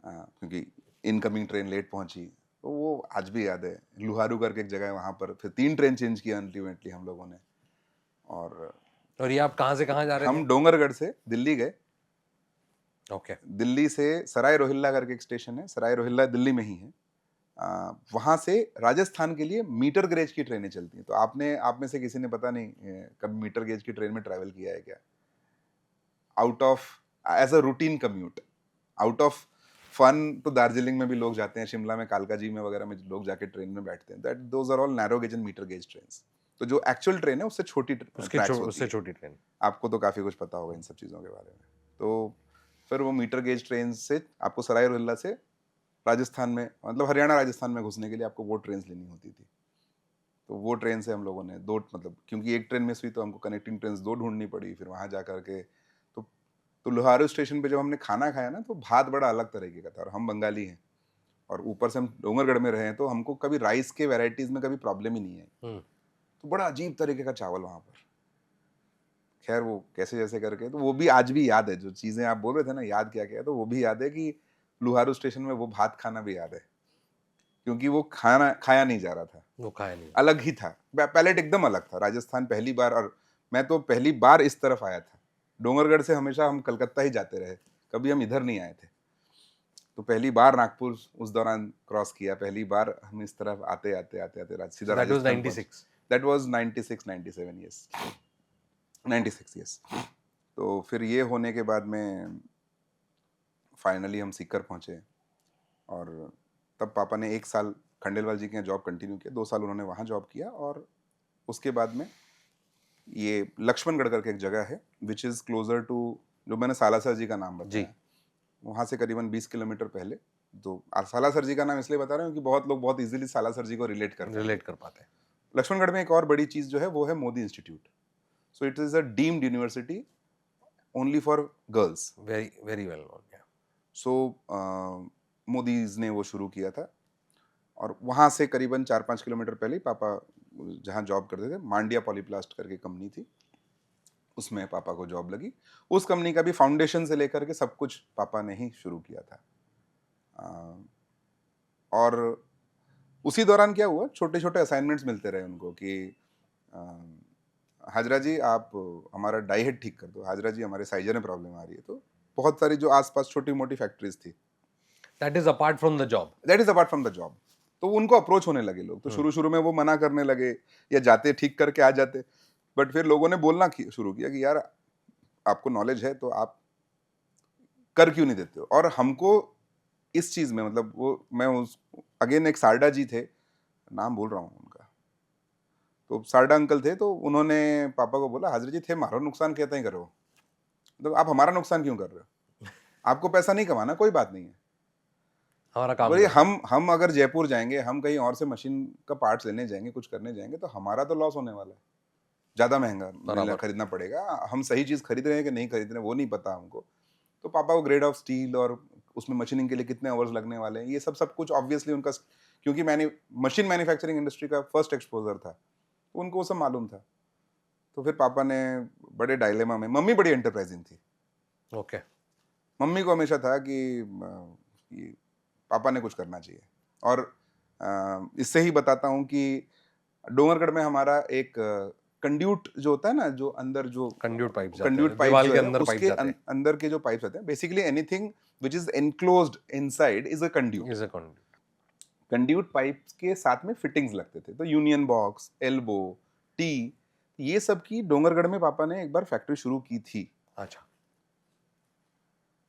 क्योंकि इनकमिंग ट्रेन लेट पहुंची। तो वो आज भी याद है, लुहारू करके एक जगह है, वहाँ पर फिर 3 ट्रेन चेंज किया अल्टीमेटली हम लोगों ने। और और ये आप कहाँ से कहाँ जा रहे थे? हम डोंगरगढ़ से दिल्ली गए। ओके। दिल्ली से सराय रोहिल्ला करके एक स्टेशन है, सराय रोहिल्ला दिल्ली में ही है, वहां से राजस्थान के लिए मीटर गेज की ट्रेनें चलती हैं। तो आप में से किसी ने, पता नहीं, कभी मीटर गेज की ट्रेन में ट्रैवल किया है क्या? Out of, as a routine commute, out of fun, तो दार्जिलिंग में भी लोग जाते हैं, शिमला में कालका जी में वगैरह में लोग जाके ट्रेन में बैठते हैं, that those are all narrow gauge and metre gauge train. तो जो एक्चुअल ट्रेन है उससे छोटी ट्रैक्स होती उससे है। छोटी ट्रेन। आपको तो काफी कुछ पता होगा इन सब चीजों के बारे में। तो फिर वो मीटर गेज ट्रेन से आपको सराय रोहिल्ला से राजस्थान में, मतलब हरियाणा राजस्थान में घुसने के लिए आपको वो ट्रेन लेनी होती थी। तो वो ट्रेन से हम लोगों ने दो, मतलब क्योंकि एक ट्रेन मिस हुई तो हमको कनेक्टिंग ट्रेन 2 ढूंढनी पड़ी, फिर वहां जा करके तो लोहारू स्टेशन पे जब हमने खाना खाया ना, तो भात बड़ा अलग तरीके का था, और हम बंगाली हैं, और ऊपर से हम डोंगरगढ़ में रहे हैं, तो हमको कभी राइस के वेराइटीज में कभी प्रॉब्लम ही नहीं है। तो बड़ा अजीब तरीके का चावल वहां पर। खैर वो कैसे जैसे करके, तो वो भी आज भी याद है, जो चीजें आप बोल रहे थे ना, याद क्या क्या है, तो वो भी याद है कि लुहारू स्टेशन में वो भात खाना भी याद है, क्योंकि वो खाना खाया नहीं जा रहा था, वो खाया नहीं। अलग ही था, पैलेट एकदम अलग था। राजस्थान पहली बार, और मैं तो पहली बार इस तरफ आया था। डोंगरगढ़ से हमेशा हम कलकत्ता ही जाते रहे, कभी हम इधर नहीं आए थे। तो पहली बार नागपुर उस दौरान क्रॉस किया, पहली बार हम इस तरफ आते आते आते आते सीधा that was Rajasthan 96। That was 96-97, yes, 96, yes. तो फिर ये होने के बाद में फाइनली हम सीकर पहुंचे, और तब पापा ने 1 साल खंडेलवाल जी के यहाँ जॉब कंटिन्यू किया, 2 साल उन्होंने वहाँ जॉब किया, और उसके बाद में ये लक्ष्मणगढ़ करके एक जगह है, विच इज़ क्लोजर टू, जो मैंने सालासर जी का नाम जी। बताया, वहाँ से करीबन 20 किलोमीटर पहले। तो सालासर जी का नाम इसलिए बता रहा हूँ कि बहुत लोग बहुत इजीली सालासर जी को रिलेट कर पाएंगे। रिलेट कर पाते हैं। लक्ष्मणगढ़ में एक और बड़ी चीज़ जो है वो है Modi institute. So it is a deemed university only for girls. Very very well known. So Modis ने वो शुरू किया था, और वहाँ से करीबन 4-5 किलोमीटर पहले ही पापा जहाँ जॉब करते थे, मांडिया पॉलीप्लास्ट करके कंपनी थी, उसमें पापा को जॉब लगी। उस कंपनी का भी फाउंडेशन से लेकर के सब कुछ पापा ने ही शुरू किया था। और उसी दौरान क्या हुआ, छोटे छोटे असाइनमेंट्स मिलते रहे उनको कि हाजरा जी आप हमारा डाई हेड ठीक कर दो, हाजरा जी हमारे साइजर में प्रॉब्लम आ रही है। तो बहुत सारी जो आसपास छोटी मोटी फैक्ट्रीज थी, that is apart from the job. That is apart from the job. तो उनको अप्रोच होने लगे लोग, तो शुरू शुरू में वो मना करने लगे, या जाते ठीक करके आ जाते, बट फिर लोगों ने बोलना शुरू किया कि यार आपको नॉलेज है तो आप कर क्यों नहीं देते हो। और हमको इस चीज में, मतलब वो, मैं उस, अगेन एक सारडा जी थे, नाम भूल रहा हूँ उनका, तो सारडा अंकल थे, तो उन्होंने पापा को बोला, हाजरा जी थे मारो नुकसान कहते ही करो, मतलब आप हमारा नुकसान क्यों कर रहे हो, आपको पैसा नहीं कमाना, कोई बात नहीं है, हमारा काम बोलिए कर दो। हम अगर जयपुर जाएंगे, हम कहीं और से मशीन का पार्ट्स लेने जाएंगे, कुछ करने जाएंगे, तो हमारा तो लॉस होने वाला है, ज्यादा महंगा बराबर। खरीदना पड़ेगा, हम सही चीज खरीद रहे हैं कि नहीं खरीद रहे हैं वो नहीं पता हमको। तो पापा को ग्रेड ऑफ स्टील और उसमें मशीनिंग के लिए कितने आवर्स लगने वाले हैं, ये सब कुछ ऑब्वियसली उनका, क्योंकि मैंने मशीन मैन्युफैक्चरिंग इंडस्ट्री का फर्स्ट एक्सपोजर था, तो उनको वो सब मालूम था। तो फिर पापा ने बड़े डायलेमा में, मम्मी बड़ी एंटरप्राइजिंग थी, ओके। मम्मी को हमेशा था कि पापा ने कुछ करना चाहिए। और इससे ही बताता हूँ कि डोंगरगढ़ में हमारा एक कंड्यूट जो होता है ना, जो अंदर जो कंड्यूट पाइप्स जाते कंड्यूट हैं, पाइप दीवार जो के है अंदर पाइप उसके जाते हैं, अंदर के जो पाइप्स होते हैं, basically anything which is enclosed inside is a conduit. Is a conduit. Conduit pipes के साथ में फिटिंग्स लगते थे, तो यूनियन बॉक्स, एल्बो, टी, ये सब की डोंगरगढ़ में पापा ने एक बार फैक्ट्री शुरू की थी, अच्छा,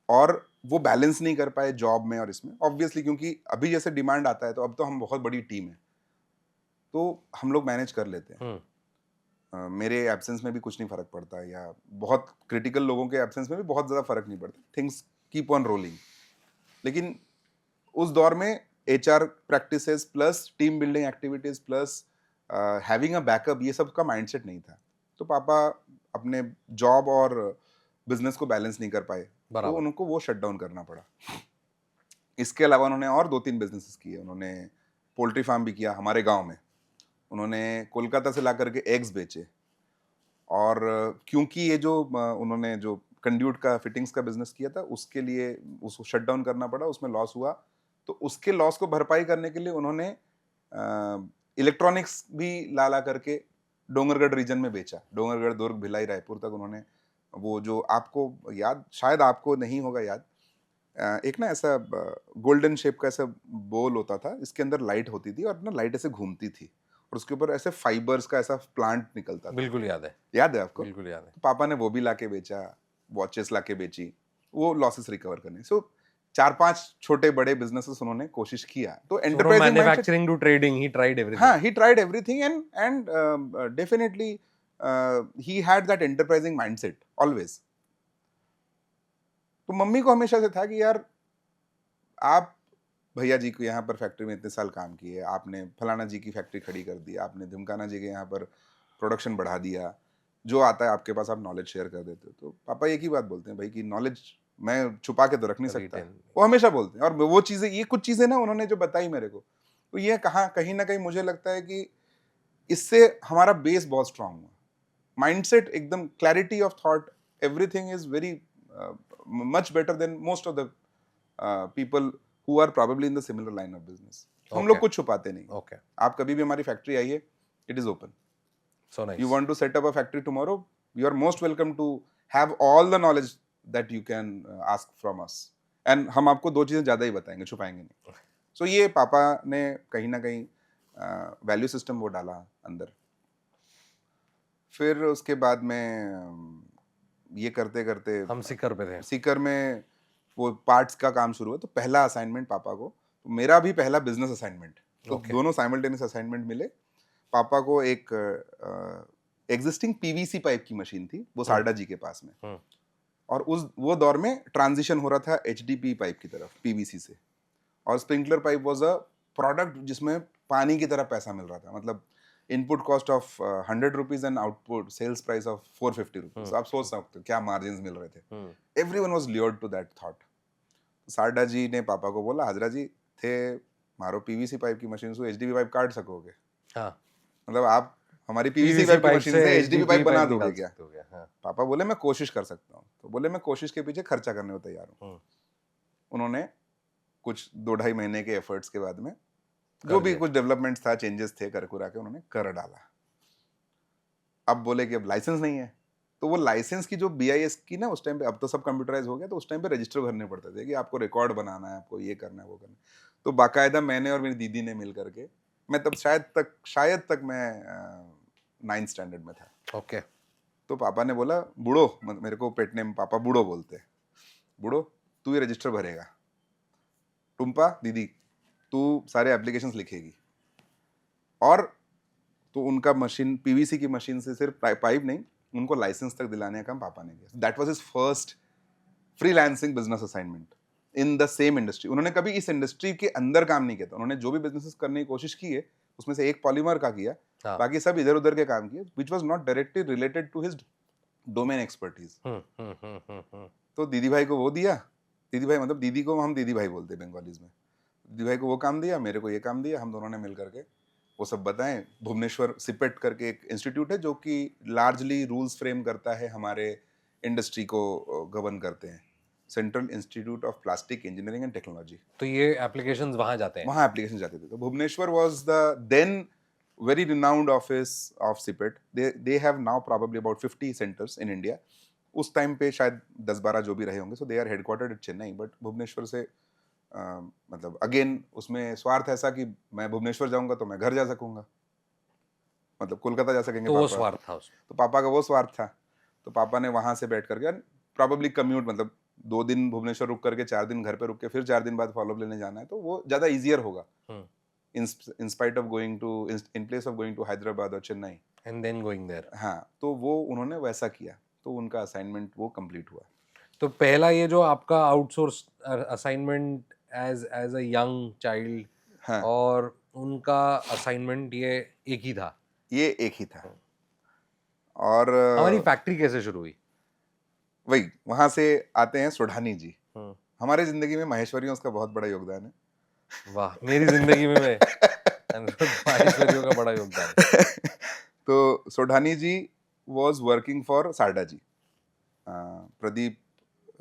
और वो बैलेंस नहीं कर पाए जॉब में और इसमें, ऑब्वियसली क्योंकि अभी जैसे डिमांड आता है तो अब तो हम बहुत बड़ी टीम है, तो हम लोग मैनेज कर लेते हैं। मेरे एब्सेंस में भी कुछ नहीं फर्क पड़ता, या बहुत क्रिटिकल लोगों के एब्सेंस में भी बहुत ज़्यादा फर्क नहीं पड़ता, थिंग्स कीप ऑन रोलिंग। लेकिन उस दौर में HR practices plus team building activities plus having a backup, ये सब का माइंडसेट नहीं था। तो पापा अपने जॉब और बिजनेस को बैलेंस नहीं कर पाए, तो बराबर। उनको वो शट डाउन करना पड़ा। इसके अलावा उन्होंने और 2-3 बिजनेसेस किए। उन्होंने पोल्ट्री फार्म भी किया हमारे गांव में, उन्होंने कोलकाता से ला करके एग्स बेचे, और क्योंकि ये जो उन्होंने जो कंड्यूट का फिटिंग्स का बिजनेस किया था, उसके लिए उसको शट डाउन करना पड़ा, उसमें लॉस हुआ। तो उसके लॉस को भरपाई करने के लिए उन्होंने इलेक्ट्रॉनिक्स भी ला ला करके डोंगरगढ़ रीजन में बेचा। डोंगरगढ़, दुर्ग, भिलाई, रायपुर तक उन्होंने, वो जो आपको याद, शायद आपको नहीं होगा याद, एक ना ऐसा गोल्डन शेप का ऐसा बोल होता था, इसके अंदर लाइट होती थी और ना लाइट ऐसे घूमती थी, और उसके ऊपर ऐसे फाइबर्स का ऐसा प्लांट निकलता था। बिल्कुल याद है, याद है आपको? बिल्कुल याद है। तो पापा ने वो भी लाके बेचा, वॉचेस लाके बेची, वो लॉसेस रिकवर करने। सो 4-5 छोटे बड़े बिजनेसेस उन्होंने कोशिश किया। तो So from enterprising mindset, manufacturing to trading, he tried everything. हाँ, he tried everything, and definitely he had that enterprising mindset always. तो मम्मी को हमेशा से था कि यार, आप भैया जी को यहाँ पर फैक्ट्री में इतने साल काम किए, आपने फलाना जी की फैक्ट्री खड़ी कर दी, आपने धमकाना जी के यहाँ पर प्रोडक्शन बढ़ा दिया, जो आता है आपके पास आप नॉलेज शेयर कर देते हो। तो पापा एक ही बात बोलते हैं भाई, कि नॉलेज मैं छुपा के तो रख नहीं सकता, Retain. वो हमेशा बोलते हैं। और वो चीज़ें, ये कुछ चीज़ें ना उन्होंने जो बताई मेरे को, तो ये कहीं ना कहीं मुझे लगता है कि इससे हमारा बेस बहुत स्ट्रांग हुआ, माइंडसेट एकदम, clarity of thought, everything is very much better than most of the people who are probably in the similar line of business. हम लोग Okay. कुछ छुपाते नहीं। Okay, आप कभी भी हमारी फैक्ट्री आइए, it is open. so nice. You want to set up a factory tomorrow, you are most welcome to have all the knowledge that you can ask from us. And हम आपको 2 चीजें ज्यादा ही बताएंगे, छुपाएंगे नहीं। So ये पापा ने कहीं ना कहीं वैल्यू सिस्टम वो डाला अंदर। फिर उसके बाद में ये करते करते हम सीकर पे थे। सीकर में वो पार्ट्स का काम शुरू हुआ। तो पहला असाइनमेंट पापा को, तो मेरा भी पहला बिजनेस असाइनमेंट, तो Okay. दोनों साइमल्टेनियस असाइनमेंट मिले। पापा को एक एग्जिस्टिंग पीवीसी पाइप की मशीन थी, वो सारडा जी के पास में, और वो दौर में ट्रांजिशन हो रहा था एचडीपी पाइप की तरफ, पीवीसी से। और sprinkler pipe was a product जिसमें पानी की तरह पैसा मिल रहा था, मतलब input cost of 100 rupees and output sales price of 450 rupees. आप सोच सकते हो क्या मार्जिन मिल रहे थे। Everyone was lured to that thought. Sarda ji ने पापा को बोला, हाजरा जी थे मारो पीवीसी पाइप की मशीन से एचडीपी पाइप काट सकोगे? हाँ, मतलब आप हमारी पीवीसी PVC पाइप की मशीन से एचडीपी पाइप बना दोगे निकाल क्या? सकते हो क्या? हाँ, पापा बोले मैं कोशिश कर सकता हूँ। तो बोले मैं कोशिश के पीछे खर्चा करने को तैयार हूँ। उन्होंने कुछ 2-2.5 महीने के एफर्ट्स के बाद में जो भी कुछ डेवलपमेंट्स था, चेंजेस थे, कर कुरा के उन्होंने कर डाला। अब बोले कि अब लाइसेंस नहीं है, तो वो लाइसेंस की जो बीआईएस की ना, उस टाइम पे, अब तो सब कंप्यूटराइज हो गया, तो उस टाइम पे रजिस्टर भरने पड़ते थे कि आपको रिकॉर्ड बनाना है, आपको ये करना है, वो करना है। तो बाकायदा मैंने और मेरी दीदी ने मिल करके, मैं तब शायद तक मैं 9th स्टैंडर्ड में था। ओके। तो पापा ने बोला, बूढ़ो, मेरे को पेट नेम पापा बूढ़ो बोलते हैं, बूढ़ो तू ये रजिस्टर भरेगा, टुम्पा दीदी तू सारे एप्लीकेशंस लिखेगी। और तो उनका मशीन, पीवीसी की मशीन से सिर्फ पाइप नहीं, उनको लाइसेंस तक दिलाने का काम पापा ने किया। That was his first freelancing business assignment in the same industry. उन्होंने कभी इस इंडस्ट्री के अंदर काम नहीं किया था। उन्होंने जो भी बिजनेसेस करने की कोशिश की है, उसमें से एक पॉलीमर का किया, हाँ। बाकी सब इधर उधर के काम किए, which was not directly related to his domain expertise. तो दीदी भाई को वो दिया, दीदी भाई मतलब दीदी को हम दीदी भाई बोलते हैं बंगालीज में। दीदी भाई को वो काम दिया, मेरे को ये काम दिया, हम दोनों ने मिल करके वो सब बताएं। भुवनेश्वर सिपेट करके एक इंस्टीट्यूट है जो कि लार्जली रूल्स फ्रेम करता है, हमारे इंडस्ट्री को गवर्न करते हैं, central institute of plastic engineering and technology. तो ये एप्लीकेशंस वहां जाते हैं? वहाँ एप्लीकेशन जाते थे। तो Bhubaneswar was the then very renowned office of CPET. They have now probably about 50 centers in India. उस टाइम पे शायद 10-12 जो भी रहे होंगे, so they are headquartered at Chennai, but Bhubaneswar से मतलब अगेन उसमें स्वार्थ ऐसा कि मैं भुवनेश्वर जाऊंगा तो मैं घर जा सकूंगा, मतलब कोलकाता जा सकेंगे तो वो पापा, स्वार्थ था उसमें। तो पापा का वो स्वार्थ था। तो पापा ने वहां से बैठ करके प्रॉबेबली कम्यूट, मतलब 2 दिन भुवनेश्वर रुक करके 4 दिन घर पे रुक के फिर 4 दिन बाद फॉलोअप लेने जाना है, तो वो ज्यादा इजियर होगा in spite of going to in place of going to Hyderabad or Chennai and then going there. हाँ, तो वो उन्होंने वैसा किया, तो उनका असाइनमेंट वो कंप्लीट हुआ। तो पहला ये जो आपका outsource assignment as as a young child, हाँ, और उनका असाइनमेंट ये एक ही था। ये एक ही था। और हमारी फैक्ट्री कैसे शुरू हुई? वही वहां से आते हैं सोढ़ानी जी। हमारे जिंदगी में माहेश्वरियों का बहुत बड़ा योगदान है। वाह, मेरी जिंदगी में अनिरुद्ध माहेश्वरियों का बड़ा योगदान है। तो सोढ़ानी जी वॉज वर्किंग फॉर सारडा जी। प्रदीप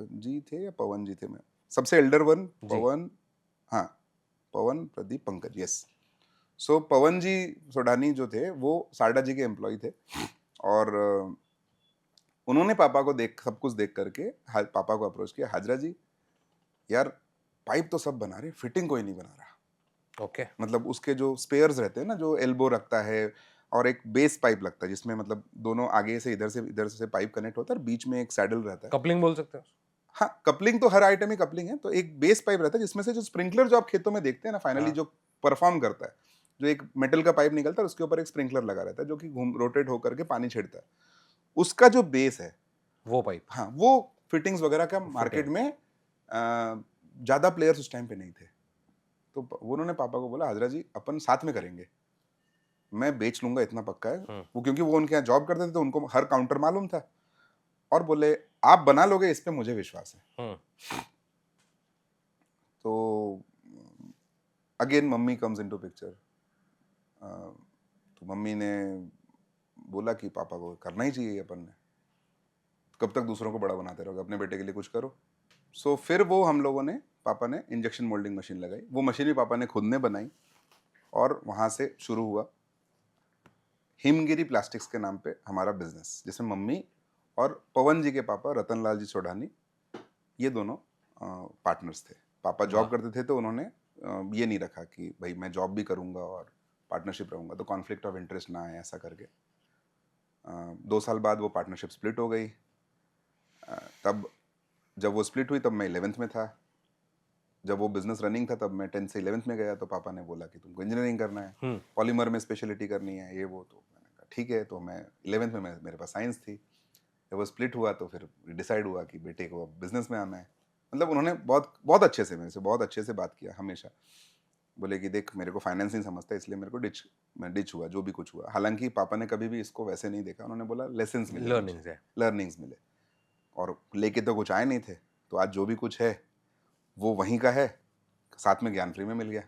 जी थे या पवन जी थे, मैं सबसे एल्डर वन पवन, हाँ पवन, प्रदीप, पंकज, यस। सो पवन जी सोढ़ानी जो थे वो सारडा जी के एम्प्लॉय थे, और उन्होंने पापा को सब कुछ देख करके पापा को अप्रोच किया, हाजरा जी यार पाइप तो सब बना रहे, फिटिंग कोई नहीं बना रहा। ओके। मतलब उसके जो स्पेयर्स रहते हैं ना, जो एल्बो रखता है और एक बेस पाइप लगता है जिसमें मतलब दोनों आगे से इधर से पाइप कनेक्ट होता है और बीच में एक सैडल रहता है। कपलिंग बोल सकते हो? हाँ, कपलिंग तो हर आइटम में कपलिंग है। तो एक बेस पाइप रहता है जिसमें से जो स्प्रिंकलर जो आप खेतों में देखते हैं ना, फाइनली जो परफॉर्म करता है, जो एक मेटल का पाइप निकलता है उसके ऊपर एक स्प्रिंकलर लगा रहता है जो कि रोटेट होकर के पानी छेड़ता है, उसका जो बेस है वो पाइप, हाँ, वो फिटिंग्स वगैरह का मार्केट में ज्यादा प्लेयर्स उस टाइम पे नहीं थे। तो उन्होंने पापा को बोला, हाजरा जी अपन साथ में करेंगे, मैं बेच लूंगा इतना पक्का है। वो क्योंकि वो उनके यहाँ जॉब करते थे तो उनको हर काउंटर मालूम था, और बोले आप बना लोगे इस पे मुझे विश्वास है। तो again mummy comes into picture. तो मम्मी ने बोला कि पापा को करना ही चाहिए अपन ने, कब तक दूसरों को बड़ा बनाते रहोगे, अपने बेटे के लिए कुछ करो। सो फिर वो हम लोगों ने, पापा ने इंजेक्शन मोल्डिंग मशीन लगाई, वो मशीन भी पापा ने खुद ने बनाई, और वहां से शुरू हुआ हिमगिरी प्लास्टिक्स के नाम पे हमारा बिजनेस, जिसमें मम्मी और पवन जी के पापा रतनलाल जी सोढ़ानी, ये दोनों पार्टनर्स थे। पापा जॉब करते थे तो उन्होंने ये नहीं रखा कि भाई मैं जॉब भी करूंगा और पार्टनरशिप रहूंगा, तो कॉन्फ्लिक्ट ऑफ इंटरेस्ट ना आए ऐसा करके 2 साल बाद वो पार्टनरशिप स्प्लिट हो गई। तब जब वो स्प्लिट हुई तब मैं 11th में था, जब वो बिजनेस रनिंग था तब मैं 10th से 11th में गया। तो पापा ने बोला कि तुमको इंजीनियरिंग करना है, पॉलीमर में स्पेशलिटी करनी है, ये वो। तो मैंने कहा ठीक है। तो मैं 11th में मेरे पास साइंस थी। जब वो स्प्लिट हुआ तो फिर डिसाइड हुआ कि बेटे को अब बिजनेस में आना है। मतलब उन्होंने बहुत अच्छे से मेरे से बहुत अच्छे से बात किया हमेशा। बोले कि देख मेरे को फाइनेंस नहीं समझता, इसलिए मेरे को डिच हुआ जो भी कुछ हुआ। हालांकि पापा ने कभी भी इसको वैसे नहीं देखा, उन्होंने बोला लेसन्स मिले, लर्निंग्स मिले, और लेके तो कुछ आए नहीं थे। तो आज जो भी कुछ है वो वहीं का है, साथ में ज्ञान फ्री में मिल गया।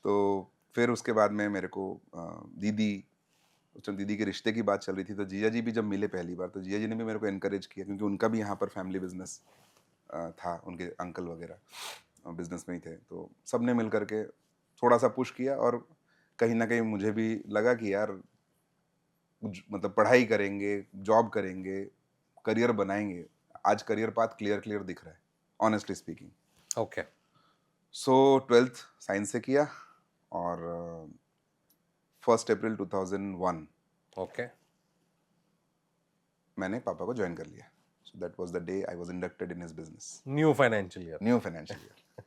तो फिर उसके बाद में मेरे को दीदी के रिश्ते की बात चल रही थी, तो जीजा जी भी जब मिले पहली बार तो जीजा जी ने भी मेरे को एनकरेज किया, क्योंकि उनका भी यहाँ पर फैमिली बिजनेस था, उनके अंकल वगैरह बिजनेस में ही थे। तो सब ने मिल करके थोड़ा सा पुश किया, और कहीं ना कहीं मुझे भी लगा कि यार मतलब पढ़ाई करेंगे, जॉब करेंगे, करियर बनाएंगे। आज करियर पाथ क्लियर दिख रहा है, ऑनेस्टली स्पीकिंग। ओके। सो 12th साइंस से किया, और 1 अप्रैल 2001 ओके मैंने पापा को ज्वाइन कर लिया। So that was the day I was inducted in his business. New financial year.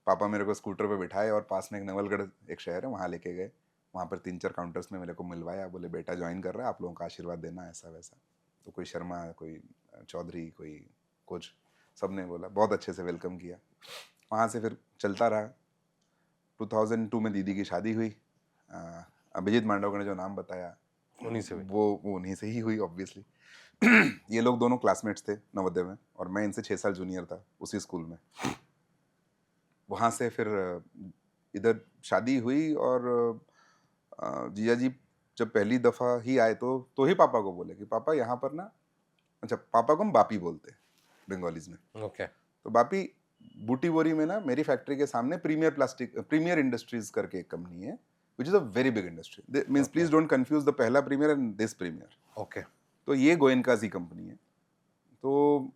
पापा मेरे को स्कूटर पे बिठाए और पास में एक नवलगढ़ एक शहर है वहाँ लेके गए। वहाँ पर 3-4 काउंटर्स में मेरे को मिलवाया, बोले बेटा ज्वाइन कर रहा है, आप लोगों का आशीर्वाद देना, ऐसा वैसा। तो कोई शर्मा, कोई चौधरी, कोई कुछ, सब ने बोला, बहुत अच्छे से वेलकम किया। वहाँ से फिर चलता रहा। 2002 में दीदी की शादी हुई। अभिजीत मांडवकर ने जो नाम बताया उन्हीं से हुई। वो उन्हीं से ही हुई ऑब्वियसली। ये लोग दोनों क्लासमेट्स थे नवोदय में, और मैं इनसे 6 साल जूनियर था उसी स्कूल में। वहाँ से फिर इधर शादी हुई, और जिया जी जब पहली दफ़ा ही आए तो ही पापा को बोले कि पापा यहाँ पर ना, अच्छा पापा को हम बापी बोलते हैं बंगालीज में। ओके। तो बापी बूटी बोरी में ना मेरी फैक्ट्री के सामने प्रीमियर इंडस्ट्रीज करके एक कंपनी है, which is a very big industry. Means please don't confuse the पहला premier and this premier. Okay तो ये गोयनका की कंपनी है, तो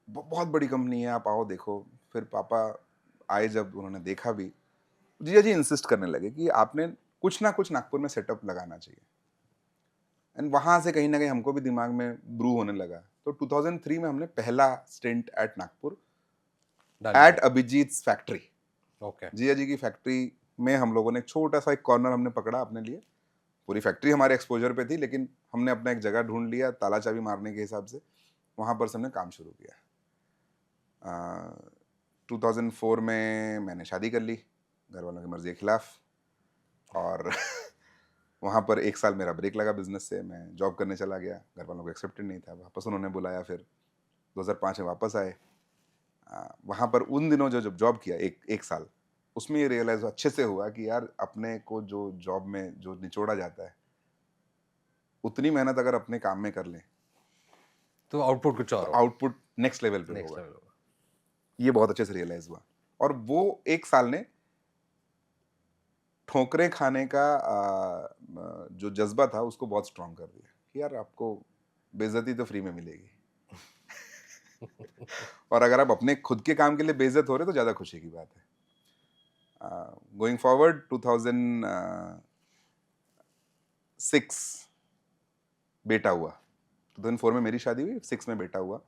बहुत बड़ी कंपनी है, आप आओ देखो. फिर पापा आए, जब उन्होंने देखा भी, जीजा जी इंसिस्ट करने लगे कि आपने कुछ ना कुछ नागपुर में सेटअप लगाना चाहिए. एंड वहाँ से कहीं ना कहीं हमको भी दिमाग में ब्रू होने लगा. तो 2003 में हमने पहला stent at Nagpur at Abhijit factory, okay Jiya ji की फैक्ट्री में हम लोगों ने एक छोटा सा एक कॉर्नर हमने पकड़ा अपने लिए. पूरी फैक्ट्री हमारे एक्सपोजर पे थी, लेकिन हमने अपना एक जगह ढूंढ लिया ताला चाबी मारने के हिसाब से. वहाँ पर से हमने काम शुरू किया. 2004 में मैंने शादी कर ली घर वालों की मर्जी के खिलाफ, और वहाँ पर 1 साल मेरा ब्रेक लगा बिजनेस से. मैं जॉब करने चला गया, घर वालों को एक्सेप्टेड नहीं था. वापस उन्होंने बुलाया, फिर 2005 में वापस आए. वहाँ पर उन दिनों जो जब जॉब किया एक साल, उसमें ये रियलाइज अच्छे से हुआ कि यार अपने को जो जॉब में जो निचोड़ा जाता है, उतनी मेहनत अगर अपने काम में कर लें तो आउटपुट कुछ और आउटपुट नेक्स्ट लेवल पे होगा. ये बहुत अच्छे से रियलाइज हुआ. और वो 1 साल ने ठोकरें खाने का जो जज्बा था उसको बहुत स्ट्रांग कर दिया कि यार आपको बेइज्जती तो फ्री में मिलेगी. और अगर आप अपने खुद के काम के लिए बेइज्जत हो रहे तो ज्यादा खुशी की बात है. गोइंग फॉरवर्ड 2006 बेटा हुआ. 2004 में मेरी शादी हुई, 6 में बेटा हुआ.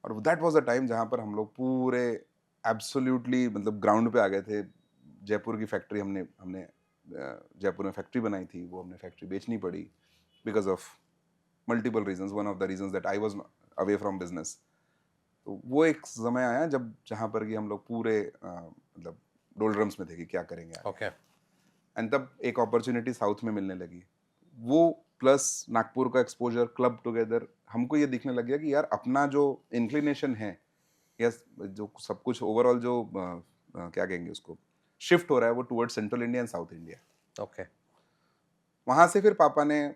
और दैट वाज द टाइम जहां पर हम लोग पूरे एब्सोल्युटली मतलब ग्राउंड पे आ गए थे. जयपुर की फैक्ट्री हमने जयपुर में फैक्ट्री बनाई थी, वो हमने फैक्ट्री बेचनी पड़ी because of multiple reasons. One of the reasons that I was away from business. तो वो एक समय आया जहां पर कि हम लोग पूरे मतलब डोलड्रम्स में थे कि क्या करेंगे. ओके एंड तब एक अपॉर्चुनिटी साउथ में मिलने लगी. वो प्लस नागपुर का एक्सपोजर क्लब टुगेदर, हमको ये दिखने लग गया कि यार अपना जो इंक्लिनेशन है या जो सब कुछ ओवरऑल जो क्या कहेंगे उसको शिफ्ट हो रहा है वो toward central India and south India. Okay वहाँ से फिर पापा ने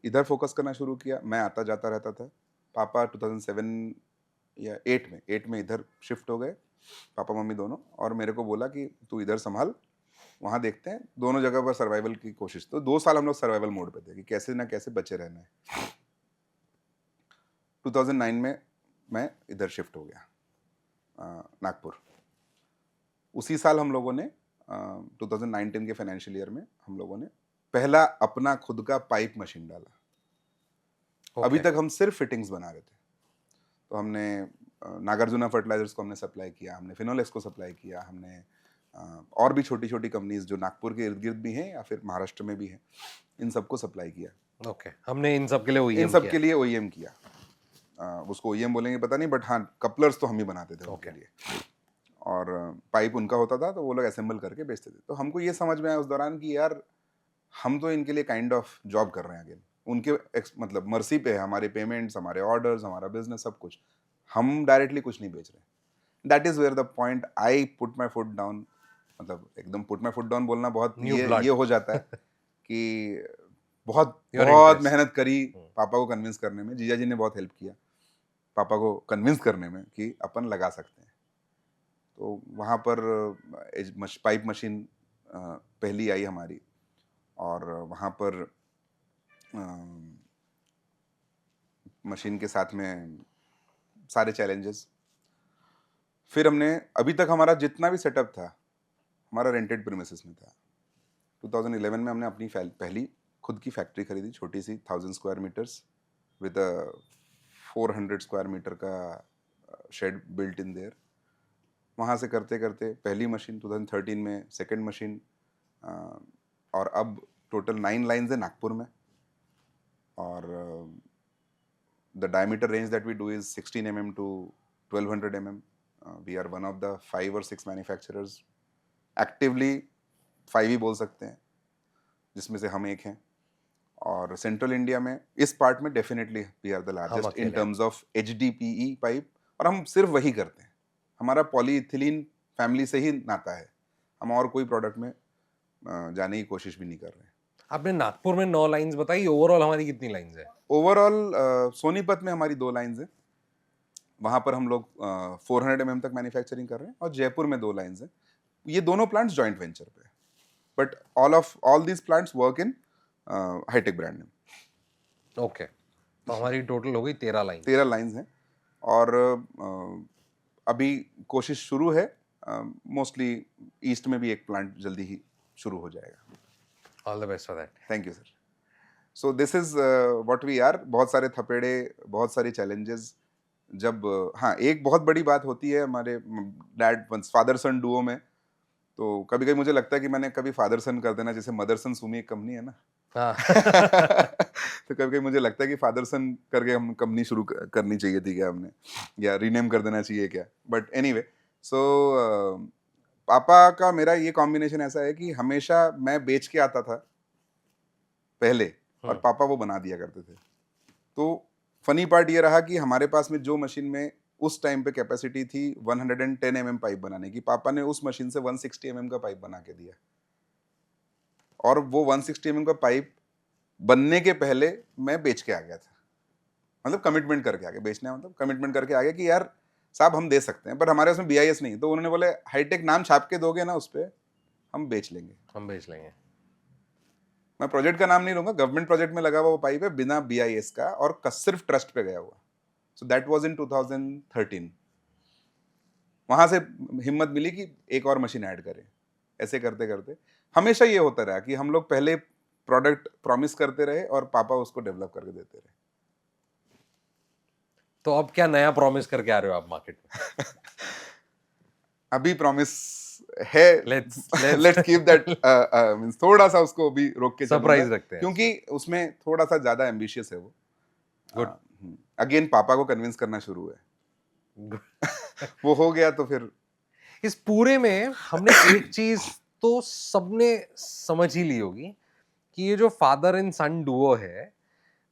इधर फोकस करना शुरू किया. मैं आता जाता रहता था. पापा 2007 या 8 में इधर शिफ्ट हो गए, पापा मम्मी दोनों. और मेरे को बोला कि तू इधर संभाल, वहाँ देखते हैं. दोनों जगह पर सर्वाइवल की कोशिश. तो 2 साल हम लोग सर्वाइवल मोड पे थे कि कैसे ना कैसे बचे रहना है. 2009 में मैं इधर शिफ्ट हो गया नागपुर. उसी साल हम लोगों ने 2019 के फाइनेंशियल ईयर में हम लोगों ने पहला अपना खुद का पाइप मशीन डाला. अभी तक हम सिर्फ फिटिंग्स बना रहे थे. तो हमने नागार्जुना फर्टिलाइजर्स को हमने सप्लाई किया, हमने फिनोलेक्स को सप्लाई किया, हमने और भी छोटी छोटी कंपनीज जो नागपुर के इर्द गिर्द भी हैं या फिर महाराष्ट्र में भी हैं, इन सबको सप्लाई किया. ओके हमने इन सब के लिए इन सब के लिए ओईएम किया. उसको ओईएम बोलेंगे पता नहीं, बट हाँ कपलर्स तो हम ही बनाते थे उनके लिए. और पाइप उनका होता था तो वो लोग असेंबल करके बेचते थे. तो हमको ये समझ में आया उस दौरान कि यार हम तो इनके लिए काइंड ऑफ जॉब कर रहे हैं अगेन. उनके मतलब मर्सी पे है हमारे पेमेंट्स, हमारे ऑर्डर्स, हमारा बिजनेस, सब कुछ. हम डायरेक्टली कुछ नहीं बेच रहे. That is where the point I put my foot down. मतलब एकदम पुट माई फुट डाउन बोलना बहुत ये हो जाता है कि बहुत मेहनत करी पापा को कन्विंस करने में. जीजा जी ने बहुत हेल्प किया पापा को कन्विंस करने में कि अपन लगा सकते हैं. तो वहाँ पर पाइप मशीन पहली आई हमारी. और वहाँ पर मशीन के साथ में सारे चैलेंजेस. फिर हमने अभी तक हमारा जितना भी सेटअप था हमारा रेंटेड प्रीमिसेस में था. 2011 में हमने अपनी पहली खुद की फैक्ट्री खरीदी, छोटी सी 1000 square metres with 400 square metre का शेड बिल्ट इन देयर. वहाँ से करते करते पहली मशीन 2013 में, सेकेंड मशीन, और अब टोटल 9 लाइन्स है नागपुर में. और the diameter range that we do is 16 mm to 1200 mm. We are one of the 5 or 6 manufacturers. Actively 5 ही बोल सकते हैं, जिसमें से हम एक हैं. और सेंट्रल इंडिया में इस पार्ट में definitely we are the largest in terms of HDPE pipe. और हम सिर्फ वही करते हैं. हमारा पॉलीइथिलीन फैमिली से ही नाता है. हम और कोई प्रोडक्ट में जाने की कोशिश भी नहीं कर रहे हैं. आपने नागपुर में 9 लाइंस बताई, ओवरऑल हमारी कितनी लाइंस है? ओवरऑल सोनीपत में हमारी 2 लाइंस हैं. वहाँ पर हम लोग 400 mm तक मैन्युफैक्चरिंग कर रहे हैं. और जयपुर में 2 लाइंस हैं. ये दोनों प्लांट्स जॉइंट वेंचर पे. But all these plants work in hitech brand name. Okay, तो हमारी टोटल हो गई 13 लाइन। 13 लाइंस हैं और अभी कोशिश शुरू है, मोस्टली ईस्ट में भी एक प्लांट जल्दी ही शुरू हो जाएगा। All the best for that. Thank you sir. So this is what we are. बहुत सारे थपेड़े, बहुत सारी चैलेंजेस। जब हाँ, एक बहुत बड़ी बात होती है हमारे डैड फादर सन डुओ में, तो कभी कभी मुझे लगता है कि मैंने कभी फादर सन कर देना, जैसे मदर सन सुमी एक कंपनी है ना। हाँ। तो कभी कभी मुझे लगता है कि फादर सन करके हम कंपनी शुरू करनी चाहिए थी क्या हमने, या रीनेम कर देना चाहिए क्या। बट एनीवे, सो पापा का मेरा ये कॉम्बिनेशन ऐसा है कि हमेशा मैं बेच के आता था पहले, और पापा वो बना दिया करते थे। तो फनी पार्ट ये रहा कि हमारे पास में जो मशीन में उस टाइम पे कैपेसिटी थी 110 mm पाइप बनाने की, पापा ने उस मशीन से 160 mm का पाइप बना के दिया। और वो 160 mm का पाइप बनने के पहले मैं बेच के आ गया था, मतलब कमिटमेंट करके आ गया। बेचना मतलब कमिटमेंट करके आ गया कि यार साहब हम दे सकते हैं, पर हमारे उसमें BIS नहीं। तो उन्होंने बोले हाईटेक नाम छाप के दोगे ना उस पर, हम बेच लेंगे। हम बेच लेंगे। मैं प्रोजेक्ट का नाम नहीं लूंगा, गवर्नमेंट प्रोजेक्ट में लगा हुआ वो पाइप है बिना BIS का, और सिर्फ ट्रस्ट पे गया हुआ। So that was in 2013। वहां से हिम्मत मिली कि एक और मशीन ऐड करें। ऐसे करते करते हमेशा ये होता रहा कि हम लोग पहले प्रोडक्ट प्रॉमिस करते रहे और पापा उसको डेवलप करके देते रहे। तो अब क्या नया प्रॉमिस करके आ रहे हो आप मार्केट में? अभी प्रॉमिस है, लेट्स कीप दैट, मींस थोड़ा सा उसको अभी रोक के सरप्राइज चलूंगा, रखते हैं क्योंकि उसमें थोड़ा सा ज्यादा एम्बिशियस है वो। गुड। अगेन पापा को कन्विंस करना शुरू है। वो हो गया तो फिर इस पूरे में हमने एक चीज तो सबने समझ ही ली होगी कि ये जो फादर एंड सन डुओ है,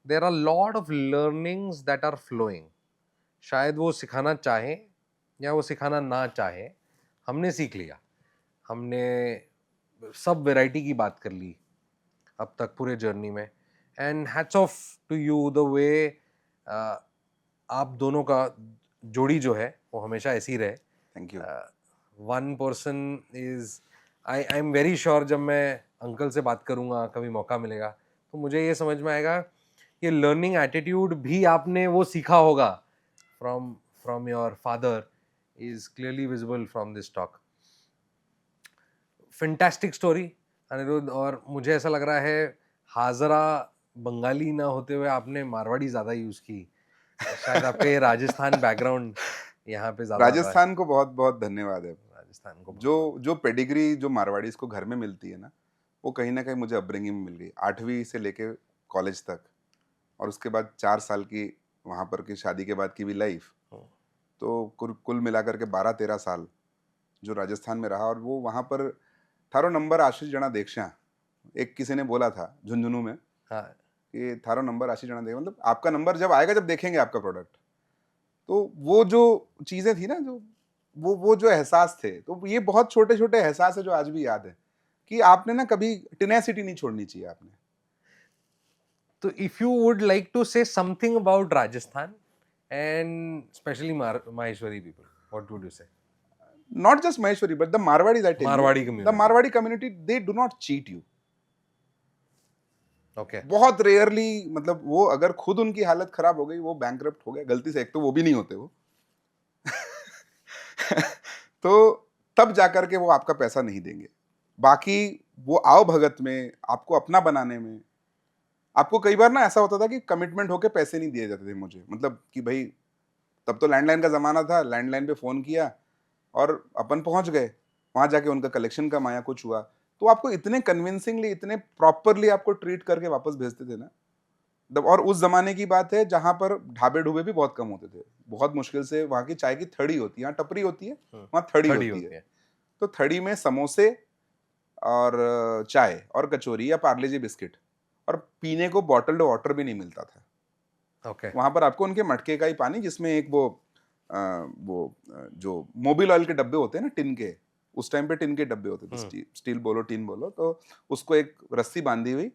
there are lot of learnings that are flowing. शायद वो सिखाना चाहे या वो सिखाना ना चाहे, हमने सीख लिया। हमने सब वैरायटी की बात कर ली अब तक पूरे जर्नी में, and hats off to you the way आप दोनों का जोड़ी जो है वो हमेशा ऐसी रहे। Thank you. One person is, I am very sure जब मैं अंकल से बात करूँगा कभी मौका मिलेगा तो मुझे ये समझ में आएगा ये लर्निंग एटीट्यूड भी आपने वो सीखा होगा from your father, is clearly visible from this talk. Fantastic story Aniruddh, और मुझे ऐसा लग रहा है हाजरा बंगाली ना होते हुए आपने मारवाड़ी ज़्यादा यूज़ की। शायद आपके राजस्थान बैकग्राउंड यहाँ पे ज़्यादा आ रहा है। राजस्थान को बहुत बहुत धन्यवाद है। राजस्थान को जो जो पेडिग्री जो मारवाड़ीज को घर में मिलती है ना, वो कहीं ना कहीं मुझे अपब्रिंगिंग में मिल गई, 8वीं से लेके कॉलेज तक, और उसके बाद 4 साल की वहाँ पर की शादी के बाद की भी लाइफ। तो कुल मिलाकर के 12-13 साल जो राजस्थान में रहा। और वो वहाँ पर थारो नंबर आशीष जना देखशा, एक किसी ने बोला था झुंझुनू में, हाँ, कि थारो नंबर आशीष जना देख, मतलब आपका नंबर जब आएगा जब देखेंगे आपका प्रोडक्ट। तो वो जो चीजें थी ना, जो वो जो एहसास थे, तो ये बहुत छोटे छोटे एहसास है जो आज भी याद है, कि आपने ना कभी टेनेसिटी नहीं छोड़नी चाहिए आपने। तो if you would like to say something about Rajasthan and specially Maheshwari people, what would you say? Not just Maheshwari, but the Marwadis, I tell Marwadi you, community. the Marwadi community, they do not cheat you. Okay. बहुत रेयरली, मतलब वो अगर खुद उनकी हालत खराब हो गई, वो बैंकरप्ट हो गए गलती से, एक तो वो भी नहीं होते वो। तो तब जाकर के वो आपका पैसा नहीं देंगे। बाकी वो आओ भगत में, आपको अपना बनाने में, आपको कई बार ना ऐसा होता था कि कमिटमेंट होके पैसे नहीं दिए जाते थे मुझे, मतलब कि भाई तब तो लैंडलाइन का जमाना था, लैंडलाइन पे फोन किया और अपन पहुंच गए वहां, जाके उनका कलेक्शन कम आया, कुछ हुआ तो आपको इतने कन्विंसिंगली, इतने प्रॉपरली आपको ट्रीट करके वापस भेजते थे ना। और उस जमाने की बात है जहां पर ढाबे ढूबे भी बहुत कम होते थे, बहुत मुश्किल से वहां की चाय की थड़ी होती है, यहाँ टपरी होती है, वहां थड़ी होती है। तो थड़ी में समोसे और चाय और कचौरी या पार्ले जी बिस्किट, और पीने को बॉटल्ड वाटर भी नहीं मिलता था। ओके। वहां पर आपको उनके मटके का ही पानी, जिसमें एक जो मोबिल ऑयल के डब्बे होते हैं ना टिन के, उस टाइम पे टिन के डब्बे होते थे, स्टील बोलो टिन बोलो, तो उसको एक रस्सी बांधी हुई,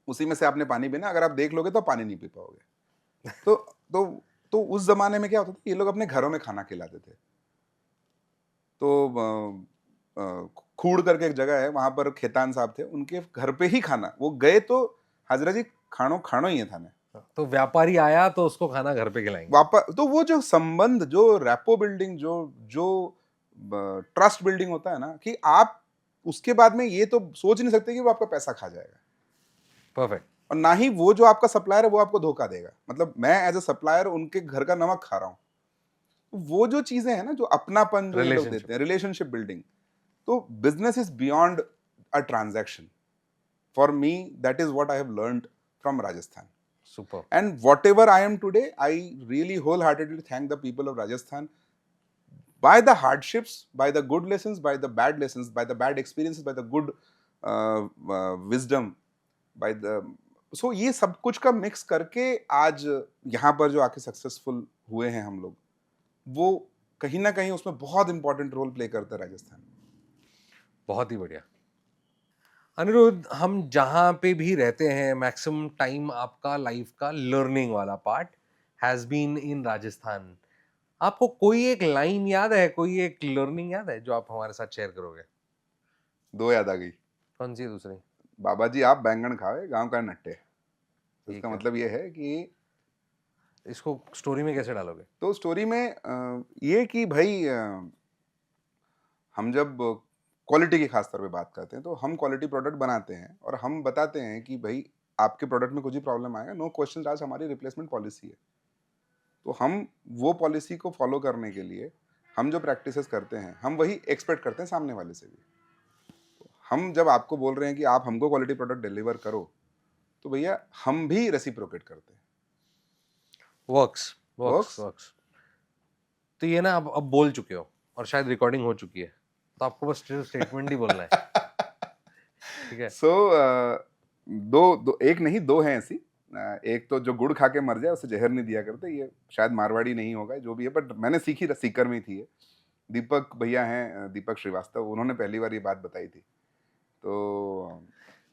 उसी में से आपने पानी पीना, अगर आप देख लोगे तो पानी नहीं पी पाओगे। तो उस जमाने में क्या होता था, ये लोग अपने घरों में खाना खिलाते थे। तो खूड़ करके एक जगह है, वहां पर खेतान साहब थे, उनके घर पे ही खाना, वो गए तो हाजरा जी खानो खानो ही है थाने, तो व्यापारी आया तो उसको खाना घर पे खिलाएंगे। वापस। तो वो जो संबंध, जो रैपो बिल्डिंग, जो जो ट्रस्ट बिल्डिंग होता है ना, कि आप उसके बाद में ये तो सोच नहीं सकते कि वो आपका पैसा खा जाएगा, परफेक्ट। और ना ही वो जो आपका सप्लायर है वो आपको धोखा देगा। मतलब मैं एज अ सप्लायर उनके घर का नमक खा रहा हूँ। वो जो चीजें हैं ना, जो अपनापन जो ये लोग रिलेशनशिप। देते हैं, रिलेशनशिप बिल्डिंग, तो business is beyond a transaction. For me that is what I have learned from Rajasthan, super. and whatever I am today, I really wholeheartedly thank the people of Rajasthan, by the hardships, by the good lessons, by the bad lessons, by the bad experiences, by the good wisdom, by the, so ये सब कुछ का मिक्स करके आज यहाँ पर जो आके सक्सेसफुल हुए हैं हम लोग, वो कहीं ना कहीं उसमें बहुत इंपॉर्टेंट रोल प्ले करता है राजस्थान। बहुत ही बढ़िया। अनिरुद्ध, हम जहाँ पे भी रहते हैं मैक्सिमम टाइम आपका लाइफ का लर्निंग वाला part has been in Rajasthan. आपको कोई एक लाइन याद है, कोई एक लर्निंग याद है जो आप हमारे साथ शेयर करोगे? दो याद आ गई। कौन सी है दूसरी? बाबा जी आप बैंगन खाओ गांव का नट्टे, ठीक इसका है। मतलब ये है कि, इसको स्टोरी में कैसे डालोगे? तो स्टोरी में ये कि भाई हम जब क्वालिटी की खास तौर पे बात करते हैं, तो हम क्वालिटी प्रोडक्ट बनाते हैं और हम बताते हैं कि भाई आपके प्रोडक्ट में कुछ ही प्रॉब्लम आएगा, नो क्वेश्चन आस्क्ड, हमारी रिप्लेसमेंट पॉलिसी है। तो हम वो पॉलिसी को फॉलो करने के लिए हम जो प्रैक्टिसेस करते हैं, हम वही एक्सपेक्ट करते हैं सामने वाले से भी। तो हम जब आपको बोल रहे हैं कि आप हमको क्वालिटी प्रोडक्ट डिलीवर करो, तो भैया हम भी रेसिप्रोकेट करते हैं। Works works works. वर्क्स। तो ये ना अब बोल चुके हो और शायद रिकॉर्डिंग हो चुकी है, तो आपको बस स्टेटमेंट ही बोलना है। ठीक है। सो दो एक नहीं, दो हैं ऐसी। एक तो जो गुड़ खा के मर जाए उसे जहर नहीं दिया करते, ये शायद मारवाड़ी नहीं होगा जो भी है, बट मैंने सीखी सीकर में थी ये। दीपक भैया हैं, दीपक श्रीवास्तव, उन्होंने पहली बार ये बात बताई थी। तो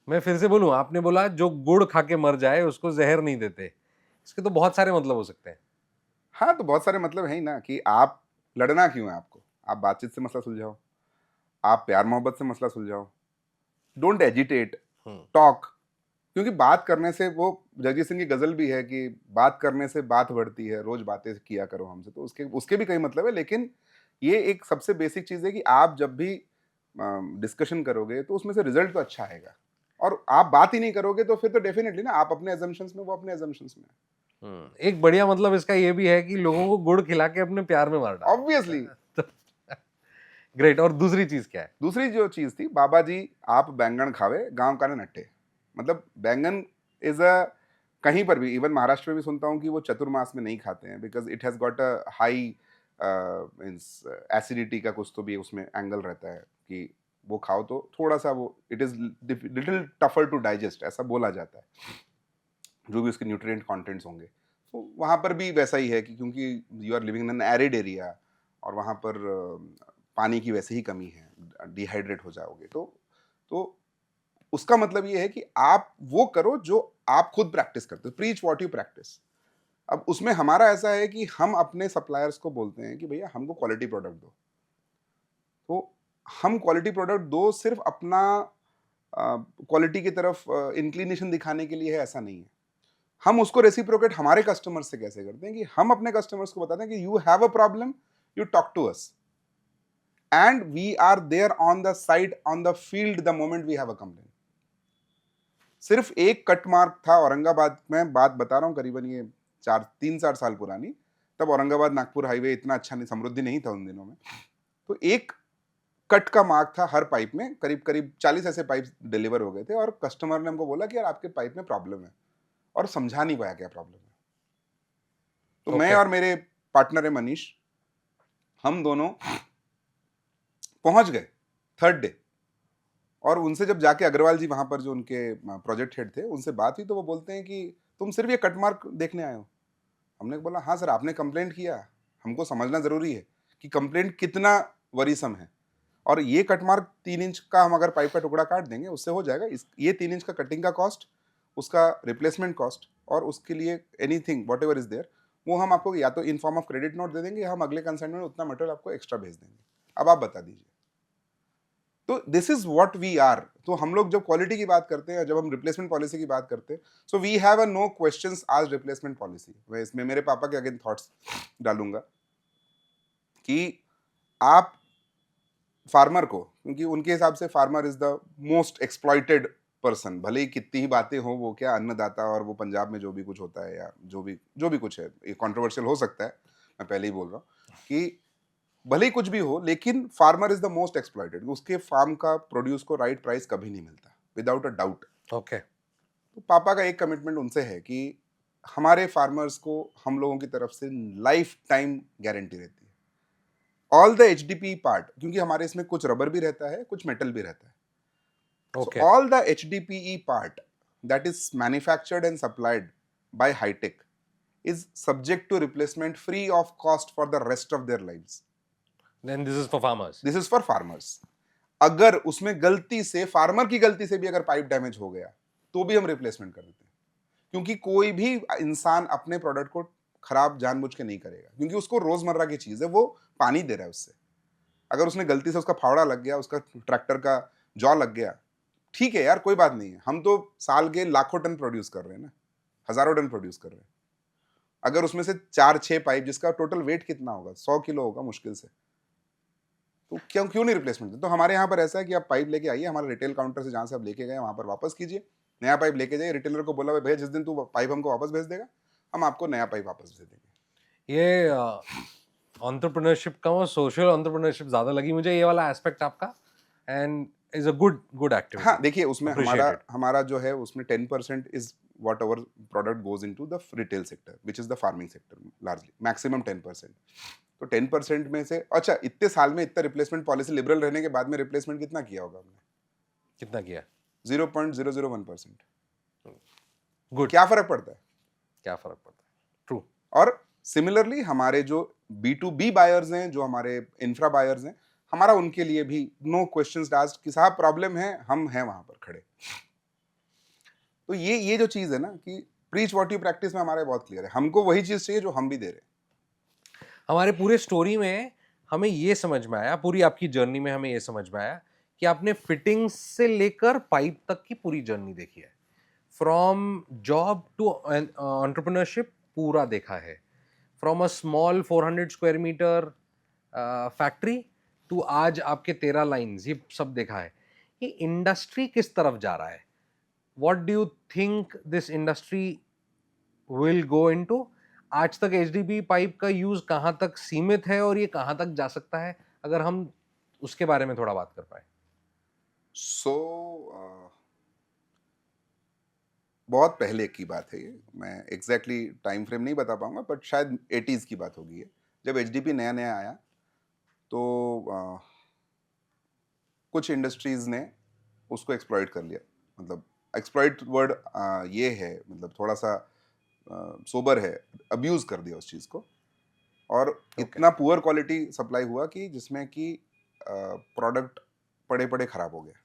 मैं फिर से बोलूं, आपने बोला जो गुड़ खा के मर जाए उसको जहर नहीं देते। इसके तो बहुत सारे मतलब हो सकते हैं। हाँ, तो बहुत सारे मतलब है ही ना, कि आप लड़ना क्यों है आपको, आप बातचीत से मसला सुलझाओ, आप प्यार मोहब्बत से मसला सुलझाओ, डोंट एजिटेट, टॉक। क्योंकि बात करने से, वो जगजीत सिंह की गजल भी है कि बात करने से बात बढ़ती है, रोज बातें किया करो हमसे, तो उसके उसके भी कई मतलब है। लेकिन ये एक सबसे बेसिक चीज है कि आप जब भी डिस्कशन करोगे तो उसमें से रिजल्ट तो अच्छा आएगा, और आप बात ही नहीं करोगे तो फिर तो डेफिनेटली ना, आप अपने एजम्पशंस में, वो अपने एजम्पशंस में। एक बढ़िया मतलब इसका ये भी है कि लोगों को गुड़ खिला के अपने प्यार में मार डालो। ऑब्वियसली। ग्रेट। और दूसरी चीज क्या है? दूसरी जो चीज थी, बाबा जी आप बैंगन खावे गांव का नट्टे। मतलब बैंगन इज अ, कहीं पर भी, इवन महाराष्ट्र में भी सुनता हूँ कि वो चतुर्मास में नहीं खाते हैं, because it has got a high means acidity का कुछ तो भी उसमें एंगल रहता है, कि वो खाओ तो थोड़ा सा वो, it is little tougher to digest, ऐसा बोला जाता है, जो भी उसके न्यूट्रिएंट कंटेंट्स होंगे। तो वहाँ पर भी वैसा ही है कि क्योंकि you are living in an arid area, और वहाँ पर पानी की वैसे ही कमी है, डिहाइड्रेट हो जाओगे। तो उसका मतलब ये है कि आप वो करो जो आप खुद प्रैक्टिस करते हो, प्रीच व्हाट यू प्रैक्टिस। अब उसमें हमारा ऐसा है कि हम अपने सप्लायर्स को बोलते हैं कि भैया हमको क्वालिटी प्रोडक्ट दो। तो हम क्वालिटी प्रोडक्ट दो सिर्फ अपना क्वालिटी की तरफ इंक्लिनेशन दिखाने के लिए है, ऐसा नहीं है। हम उसको रेसिप्रोकेट हमारे कस्टमर्स से कैसे करते हैं, कि हम अपने कस्टमर्स को बताते हैं कि you have a problem, you talk to us, and we are there on the side, on the field, the moment we have a complaint. सिर्फ एक कट मार्क था औरंगाबाद में, बात बता रहा हूँ करीबन ये 3-4 साल पुरानी, तब औरंगाबाद नागपुर हाईवे इतना अच्छा नहीं, समृद्धि नहीं था उन दिनों में। तो एक कट का मार्क था हर पाइप में, करीब करीब 40 ऐसे पाइप डिलीवर हो गए थे, और कस्टमर ने हमको बोला कि यार आपके पाइप में प्रॉब्लम है, और समझा नहीं पाया क्या प्रॉब्लम है। तो मैं Okay. और मेरे पार्टनर है मनीष, हम दोनों पहुंच गए थर्ड डे, और उनसे जब जाके अग्रवाल जी वहां पर जो उनके प्रोजेक्ट हेड थे, उनसे बात हुई, तो वो बोलते हैं कि तुम सिर्फ ये कट मार्क देखने आए हो। हमने बोला हाँ सर, आपने कंप्लेंट किया, हमको समझना जरूरी है कि कंप्लेंट कितना वरीसम है, और ये कट मार्क 3 इंच का हम अगर पाइप का टुकड़ा काट देंगे उससे हो जाएगा। ये 3 इंच का कटिंग का कॉस्ट, उसका रिप्लेसमेंट कॉस्ट, और उसके लिए anything whatever is there, वो हम आपको या तो in form of credit note दे देंगे, या हम अगले कंसाइनमेंट में उतना मटेरियल आपको एक्स्ट्रा भेज देंगे। अब आप बता दीजिए। तो this is what we are. तो हम लोग जब क्वालिटी की बात करते हैं, जब हम रिप्लेसमेंट पॉलिसी की बात करते हैं, so we have a no questions आज रिप्लेसमेंट पॉलिसी। मैं इसमें मेरे पापा के अगेन थॉट्स डालूंगा कि आप फार्मर को, क्योंकि उनके हिसाब से farmer is the most exploited person, भले ही कितनी ही बातें हो वो क्या अन्नदाता और वो पंजाब में जो भी कुछ होता है या जो भी कुछ है, ये कंट्रोवर्शियल हो सकता है, मैं पहले ही बोल रहा हूँ कि भले ही कुछ भी हो, लेकिन farmer is the most exploited. उसके फार्म का प्रोड्यूस को राइट प्राइस कभी नहीं मिलता, विदाउट अ डाउट। ओके। तो पापा का एक कमिटमेंट उनसे है कि हमारे फार्मर्स को हम लोगों की तरफ से लाइफ टाइम गारंटी रहती है। ऑल द एचडीपी पार्ट, क्योंकि हमारे इसमें कुछ रबर भी रहता है, कुछ मेटल भी रहता है, so okay. all the HDPE part that is manufactured and supplied by Hitech is subject to replacement free of cost for the rest of their lives. Then this is for farmers. This is for farmers. अगर उसमें गलती से, फार्मर की गलती से भी अगर पाइप डैमेज हो गया तो भी हम रिप्लेसमेंट कर देते हैं, क्योंकि कोई भी इंसान अपने प्रोडक्ट को खराब जानबूझ के नहीं करेगा, क्योंकि उसको रोजमर्रा की चीज है, वो पानी दे रहा है उससे। अगर उसने गलती से उसका फावड़ा लग गया, उसका ट्रैक्टर का जॉ लग गया, ठीक है यार, कोई बात नहीं है, हम तो साल के लाखों टन प्रोड्यूस कर रहे हैं ना, हजारों टन प्रोड्यूस कर रहे हैं। अगर उसमें से 4-6 पाइप, जिसका टोटल वेट कितना होगा, 100 किलो होगा मुश्किल से, तो क्यों नहीं रिप्लेसमेंट देते? तो हमारे यहाँ पर ऐसा है कि आप पाइप लेके आइए, हमारे रिटेल काउंटर से जहाँ से आप लेके गए वहाँ पर वापस कीजिए, नया पाइप लेके जाइए। रिटेलर को बोला भैया जिस दिन तू पाइप हमको वापस भेज देगा, हम आपको नया पाइप वापस भेज देंगे। ये एंटरप्रेन्योरशिप का और सोशल एंटरप्रेन्योरशिप ज्यादा लगी मुझे, ये वाला एस्पेक्ट आपका, and is a good activity. हाँ, देखिए उसमें Appreciated. हमारा जो है उसमें 10% is what our product goes into the retail sector, which is the farming sector largely, maximum 10%। तो 10% में से, अच्छा इतने साल में इतना रिप्लेसमेंट पॉलिसी लिबरल रहने के बाद में रिप्लेसमेंट कितना किया होगा हमने? कितना किया? 0.001%। गुड। क्या फर्क पड़ता है? क्या फर्क पड़ता है? ट्रू। और सिमिलरली हमारे जो B2B बायर्स हैं, जो हमारे इंफ्रा बायर्स हैं, हमारा उनके लिए भी नो क्वेश्चंस आस्क्ड कि साहब प्रॉब्लम है, हम हैं वहां पर खड़े। तो ये जो चीज है ना कि प्रीच व्हाट यू प्रैक्टिस में हमारे बहुत क्लियर है, हमको वही चीज चाहिए जो हम भी दे रहे हैं। हमारे पूरे स्टोरी में हमें ये समझ में आया, पूरी आपकी जर्नी में हमें ये समझ में आया कि आपने फिटिंग्स से लेकर पाइप तक की पूरी जर्नी देखी है, फ्रॉम जॉब टू एंटरप्रेन्योरशिप पूरा देखा है, from a small 400 square metre factory to आज आपके 13 लाइन्स, ये सब देखा है। ये इंडस्ट्री किस तरफ जा रहा है? What do you think this industry will go into? आज तक एचडीपी पाइप का यूज कहां तक सीमित है और ये कहां तक जा सकता है, अगर हम उसके बारे में थोड़ा बात कर पाए। सो बहुत पहले की बात है ये, मैं एग्जैक्टली टाइम फ्रेम नहीं बता पाऊंगा, बट शायद 80s की बात होगी ये, जब एचडीपी नया नया आया। तो कुछ इंडस्ट्रीज ने उसको एक्सप्लॉइट कर लिया। मतलब एक्सप्लॉइट वर्ड ये है, मतलब थोड़ा सा सोबर है, अब्यूज कर दिया उस चीज़ को, और इतना पुअर क्वालिटी सप्लाई हुआ कि जिसमें कि प्रोडक्ट पड़े पड़े खराब हो गया।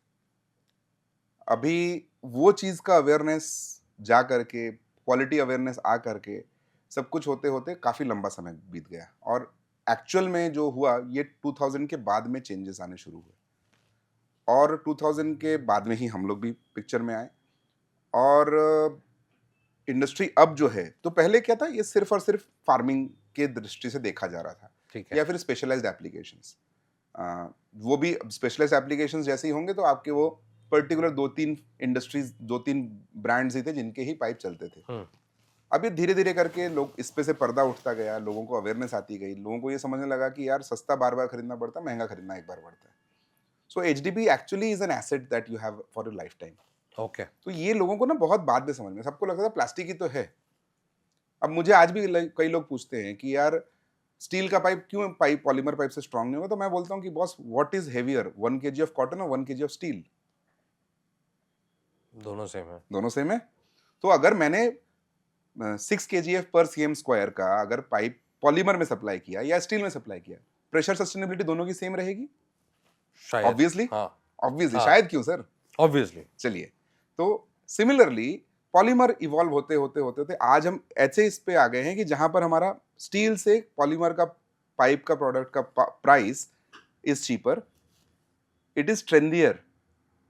अभी वो चीज़ का अवेयरनेस जा करके, क्वालिटी अवेयरनेस आ करके, सब कुछ होते होते काफ़ी लंबा समय बीत गया, और एक्चुअल में जो हुआ ये 2000 के बाद में चेंजेस आने शुरू हुए, और 2000 के बाद में ही हम लोग भी पिक्चर में आए। और इंडस्ट्री अब जो है, तो पहले क्या था, ये सिर्फ और सिर्फ फार्मिंग के दृष्टि से देखा जा रहा था, ठीक है। या फिर स्पेशलाइज्ड एप्लीकेशंस। वो भी स्पेशलाइज्ड एप्लीकेशंस जैसे ही होंगे तो आपके वो पर्टिकुलर 2-3 इंडस्ट्रीज, 2-3 ब्रांड्स ही थे जिनके ही पाइप चलते थे। अब ये धीरे धीरे करके लोग इस पे से पर्दा उठता गया, लोगों को अवेयरनेस आती गई, लोगों को ये समझने लगा कि यार सस्ता बार बार खरीदना पड़ता है, महंगा खरीदना एक बार पड़ता है। सो HDP actually is an asset that you have for your lifetime. Okay. तो ये लोगों को ना बहुत बाद में समझ में, सबको लगता था प्लास्टिक ही तो है। अब मुझे आज भी कई लोग पूछते हैं कि यार स्टील का पाइप क्यों, पाइप पॉलीमर पाइप से स्ट्रांग नहीं होगा? तो मैं बोलता हूँ कि boss, what is heavier, 1 kg of cotton और 1 kg ऑफ स्टील? दोनों सेम है। दोनों सेम है। तो अगर मैंने 6 kgf पर cm स्क्वायर का अगर पाइप पॉलीमर में सप्लाई किया या स्टील में सप्लाई किया, प्रेशर सस्टेनेबिलिटी दोनों की सेम रहेगी? शायद। ऑब्वियसली। हाँ। ऑब्वियसली। हाँ। शायद क्यों सर? ऑब्वियसली। चलिए, तो सिमिलरली पॉलीमर इवॉल्व होते होते होते होते आज हम ऐसे इस पे आ गए हैं कि जहां पर हमारा स्टील से पॉलीमर का पाइप का प्रोडक्ट का price is cheaper, it is trendier.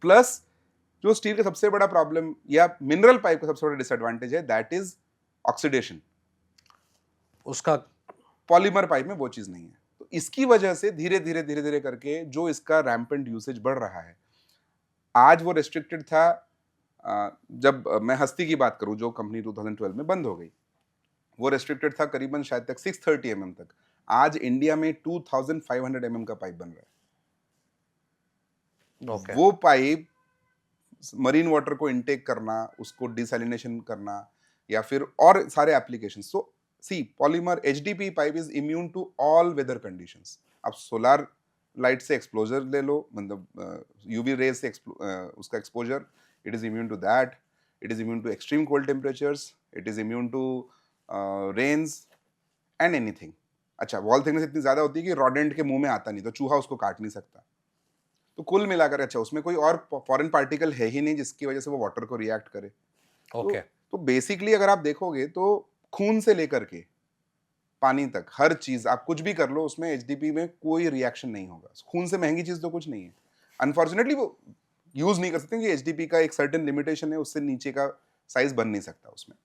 Plus जो स्टील का सबसे बड़ा प्रॉब्लम या मिनरल पाइप का सबसे बड़ा डिसएडवांटेज है, दैट इज ऑक्सीडेशन। उसका पॉलीमर पाइप में वो चीज नहीं है। तो इसकी वजह से धीरे धीरे धीरे धीरे करके जो इसका रैम्पेंट यूसेज बढ़ रहा है। आज वो रेस्ट्रिक्टेड था, जब मैं हस्ती की बात करूं जो कंपनी 2012 में बंद हो गई, वो रेस्ट्रिक्टेड था करीबन शायद तक 630 mm तक। आज इंडिया में 2500 mm का पाइप बन रहा है। ओके वो पाइप मरीन वाटर को इनटेक करना, उसको डिसैलिनेशन करना, या फिर और सारे application. So sea polymer HDP pipe is immune to all weather conditions. आप सोलर लाइट से एक्सपोजर ले लो, मतलब यूवी रेज से उसका exposure, it is immune to that. It is immune to extreme cold temperatures, it is immune to rains and anything. अच्छा, वॉल थिकनेस इतनी ज्यादा होती है कि रॉडेंट के मुंह में आता नहीं, तो चूहा उसको काट नहीं सकता। तो कुल मिलाकर अच्छा उसमें कोई और फॉरेन पार्टिकल है ही नहीं जिसकी वजह से वो वाटर को रिएक्ट करे। ओके तो बेसिकली अगर आप देखोगे तो खून से लेकर के पानी तक हर चीज आप कुछ भी कर लो, उसमें एचडीपी में कोई रिएक्शन नहीं होगा। खून से महंगी चीज तो कुछ नहीं है। अनफॉर्चुनेटली वो यूज नहीं कर सकते कि एचडीपी का एक सर्टेन लिमिटेशन है, उससे नीचे का साइज बन नहीं सकता उसमें।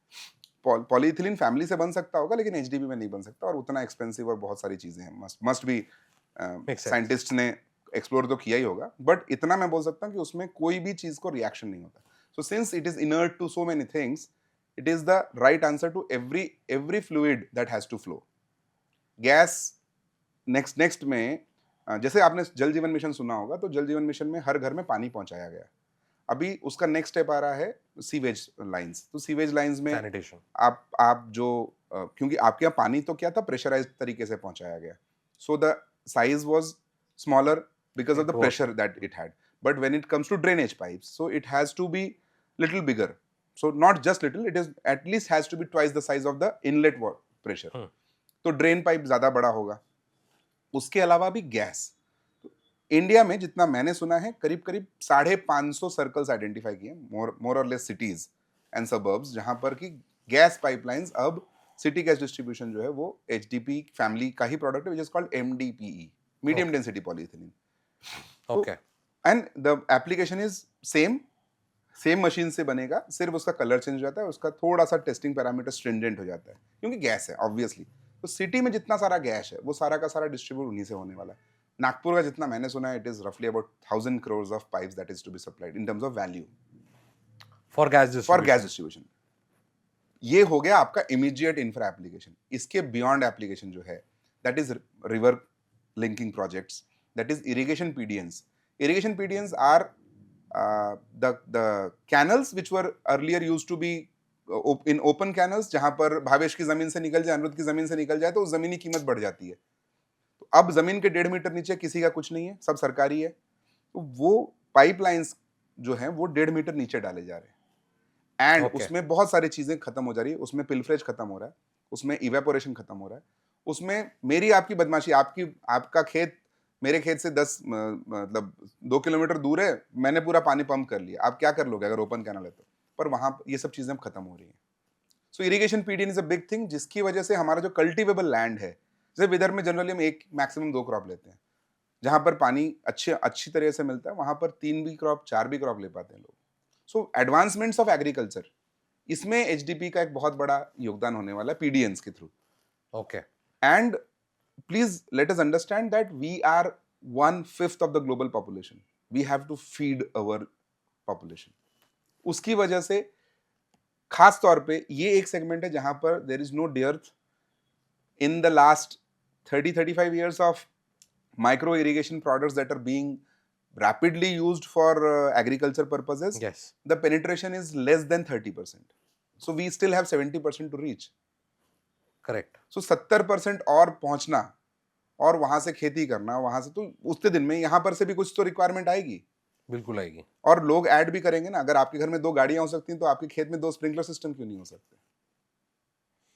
पॉलीइथिलीन फैमिली से बन सकता होगा, लेकिन एचडीपी में नहीं बन सकता, और उतना एक्सपेंसिव और बहुत सारी चीजें हैं। Must be Makes sense. Scientist ने एक्सप्लोर तो किया ही होगा, बट इतना मैं बोल सकता हूँ कि उसमें कोई भी चीज को रिएक्शन नहीं होता। So since it is inert to so many things, it is the right answer to every fluid that has to flow. Gas next में जैसे आपने जल जीवन मिशन सुना होगा, तो जल जीवन मिशन में हर घर में पानी पहुंचाया गया। अभी उसका नेक्स्ट स्टेप आ रहा है सीवेज लाइंस। तो सीवेज लाइंस में सैनिटेशन आप जो क्योंकि आपके यहाँ पानी तो क्या था, प्रेशराइज तरीके से पहुंचाया गया, so the size was smaller because of the pressure that it had. But when it comes to drainage pipes, so it has to be little bigger. So not just little, it is at least has to be twice the size of the inlet pressure. तो ड्रेन पाइप ज्यादा बड़ा होगा। उसके अलावा भी गैस, इंडिया में जितना मैंने सुना है करीब करीब 550 सर्कल्स आइडेंटिफाई किए, मोर और लेस सिटीज एंड सबर्ब्स, जहां पर कि गैस पाइपलाइंस, अब सिटी गैस डिस्ट्रीब्यूशन जो है वो एचडीपी फैमिली का ही प्रोडक्ट है, which is called MDPE, medium density polyethylene. Okay and the application is same machine से बनेगा, सिर्फ उसका कलर चेंज हो जाता है, उसका थोड़ा सा टेस्टिंग पैरामीटर स्ट्रिंजेंट हो जाता है, क्योंकि गैस है ऑब्वियसली। तो सिटी में जितना सारा गैस है वो सारा का सारा डिस्ट्रीब्यूट उन्हीं से होने वाला है। नागपुर का जितना मैंने सुना है, इट इज रफली about 1000 crores of pipes that is to be supplied in terms of value for gas for gas distribution distribution. ये हो गया आपका इमीडिएट इंफ्रा एप्लीकेशन। इसके बियॉन्ड एप्लीकेशन जो है, that is river linking projects, that is irrigation PDNs. Irrigation PDNs are the canals which were earlier used to be in open canals, जहां पर भावेश की जमीन से निकल जाए, अनिरुद्ध की जमीन से निकल जाए तो उस जमीनी कीमत बढ़ जाती है। तो अब जमीन के 1.5 मीटर नीचे किसी का कुछ नहीं है, सब सरकारी है। तो वो पाइपलाइंस जो है वो 1.5 मीटर नीचे डाले जा रहे हैं, एंड उसमें बहुत सारी चीजें खत्म हो जा रही है। उसमें पिलफ्रेज खत्म हो रहा है, उसमें इवेपोरेशन खत्म हो रहा है, उसमें मेरी आपकी बदमाशी, आपका खेत मेरे खेत से 10 2 किलोमीटर दूर है, मैंने पूरा पानी पंप कर लिया, आप क्या कर लोगे अगर ओपन कैनल है तो? पर वहां ये सब चीजें खत्म हो रही हैं। So irrigation PDN is a big thing, जिसकी वजह से हमारा जो कल्टिवेबल लैंड है, जैसे विदर्भ में जनरली हम एक मैक्सिमम 2 क्रॉप लेते हैं, जहां पर पानी अच्छी तरह से मिलता है, वहां पर 3 भी क्रॉप 4 भी क्रॉप ले पाते हैं लोग। सो एडवांसमेंट्स ऑफ एग्रीकल्चर, इसमें एचडीपी का एक बहुत बड़ा योगदान होने वाला है पीडीएन्स के through. Okay and please let us understand that we are 1/5 of the global population. We have to feed our population. उसकी वजह से खास तौर पे ये एक सेगमेंट है जहां पर there is no dearth in the last 30-35 years of micro irrigation products that are being rapidly used for agriculture purposes. yes The penetration is less than 30%. So we still have 70% to reach. Correct so 70% और पहुंचना और वहां से खेती करना, वहां से तो उतने दिन में यहां पर से भी कुछ तो रिक्वायरमेंट आएगी, बिल्कुल आएगी। और लोग ऐड भी करेंगे ना। अगर आपके घर में 2 गाड़ियां हो सकती हैं, तो आपके खेत में 2 स्प्रिंकलर सिस्टम क्यों नहीं हो सकते?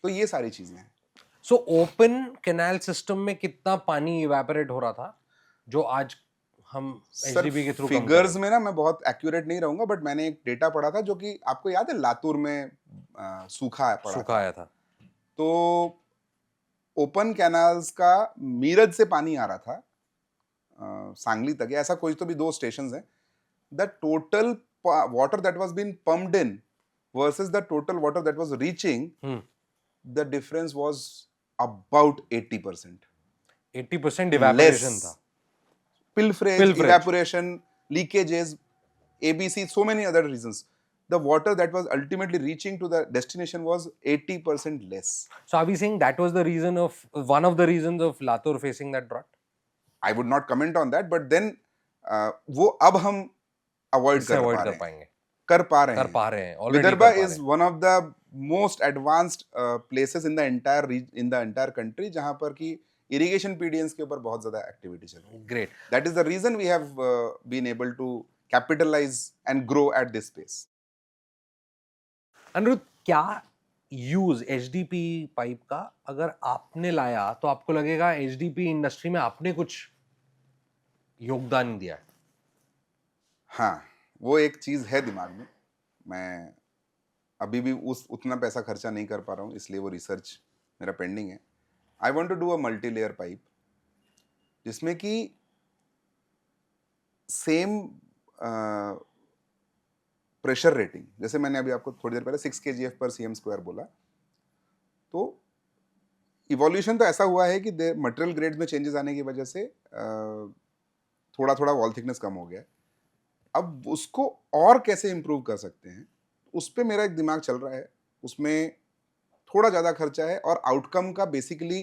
तो ये सारी चीजें हैं। सो ओपन कैनाल सिस्टम में कितना पानी इवेपोरेट हो रहा था जो आज हम एचडीबी के थ्रू कम कर रहे फिगर्स में ना मैं बहुत एक्यूरेट नहीं रहूंगा, बट मैंने एक डेटा पढ़ा था, जो कि आपको याद है लातूर में सूखा हैं? सूखा आया था तो ओपन कैनाल्स का मीरज से पानी आ रहा था सांगली तक या ऐसा कोई तो भी 2 स्टेशंस हैं, the total water that was been pumped in versus the total water that was reaching, the difference was about 80%. 80% evaporation Less. था. Pilferage, Pilferage. evaporation, leakages, ABC, so many other reasons. The water that was ultimately reaching to the destination was 80% less. So are we saying that was the reason of one of the reasons of Latur facing that drought? I would not comment on that, but then वो अब हम avoid इससे कर avoid पा कर रहे हैं, पाएंगे. कर पा रहे कर हैं. पा रहे हैं. Already Vidarbha कर पा is रहे हैं. one of the most advanced places in the entire country जहाँ पर कि irrigation PDNs के ऊपर बहुत ज्यादा activity चल रही है. Great. That is the reason we have been able to capitalize and grow at this pace. Anirudh, क्या यूज HDP पाइप का अगर आपने लाया तो आपको लगेगा HDP इंडस्ट्री में आपने कुछ योगदान दिया है? हाँ, वो एक चीज है दिमाग में. मैं अभी भी उतना पैसा खर्चा नहीं कर पा रहा हूँ, इसलिए वो रिसर्च मेरा पेंडिंग है. I want to do a multi layer pipe जिसमें कि सेम प्रेशर रेटिंग, जैसे मैंने अभी आपको थोड़ी देर पहले 6 kgf/cm² बोला, तो इवोल्यूशन तो ऐसा हुआ है कि मटेरियल ग्रेड्स में चेंजेस आने की वजह से थोड़ा थोड़ा वॉल थिकनेस कम हो गया है. अब उसको और कैसे इंप्रूव कर सकते हैं, उस पर मेरा एक दिमाग चल रहा है. उसमें थोड़ा ज़्यादा खर्चा है और आउटकम का बेसिकली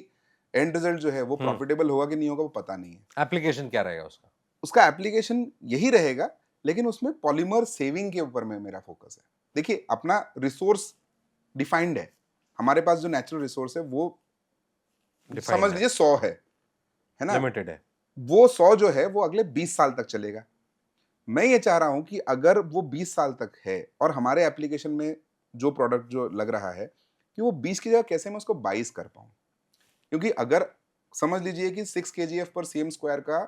एंड रिजल्ट जो है वो प्रॉफिटेबल होगा कि नहीं होगा वो पता नहीं है. एप्लीकेशन क्या रहेगा उसका? उसका एप्लीकेशन यही रहेगा, लेकिन उसमें पॉलीमर सेविंग के ऊपर में मेरा फोकस है. देखिए, अपना रिसोर्स डिफाइंड है. हमारे पास जो नेचुरल रिसोर्स है वो समझ लीजिए 100 है ना, लिमिटेड है. वो 100 जो है वो अगले 20 साल तक चलेगा. मैं ये चाह रहा हूं कि अगर वो 20 साल तक है और हमारे एप्लीकेशन में जो प्रोडक्ट जो लग रहा है कि वो 20 की जगह कैसे मैं उसको 22 कर पाऊं. क्योंकि अगर समझ लीजिए कि 6 kgf/cm² का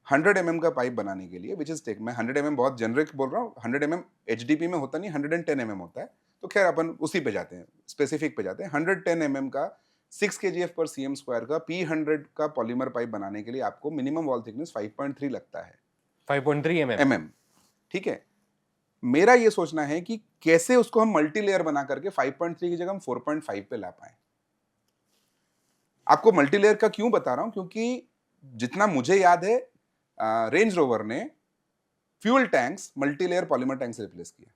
100 mm का पाइप बनाने के लिए, विच इज टेक, मैं 100 mm बहुत जेनरिक बोल रहा हूँ, 100 mm HDP में होता नहीं, 110 mm होता है. तो खैर अपन उसी पे जाते हैं, स्पेसिफिक पे जाते हैं. 110 mm का 6 kgf/cm² का P100 का पॉलीमर पाइप बनाने के लिए आपको मिनिमम वॉल थिकनेस 5.3 लगता है. 5.3 mm. ठीक है. मेरा ये सोचना है कि कैसे उसको हम मल्टी लेयर बना करके 5.3 की जगह हम 4.5 पे ला पाए. आपको मल्टी लेयर का क्यों बता रहा हूं, क्योंकि जितना मुझे याद है रेंज रोवर ने fuel tanks multi layer polymer tank से रिप्लेस किया.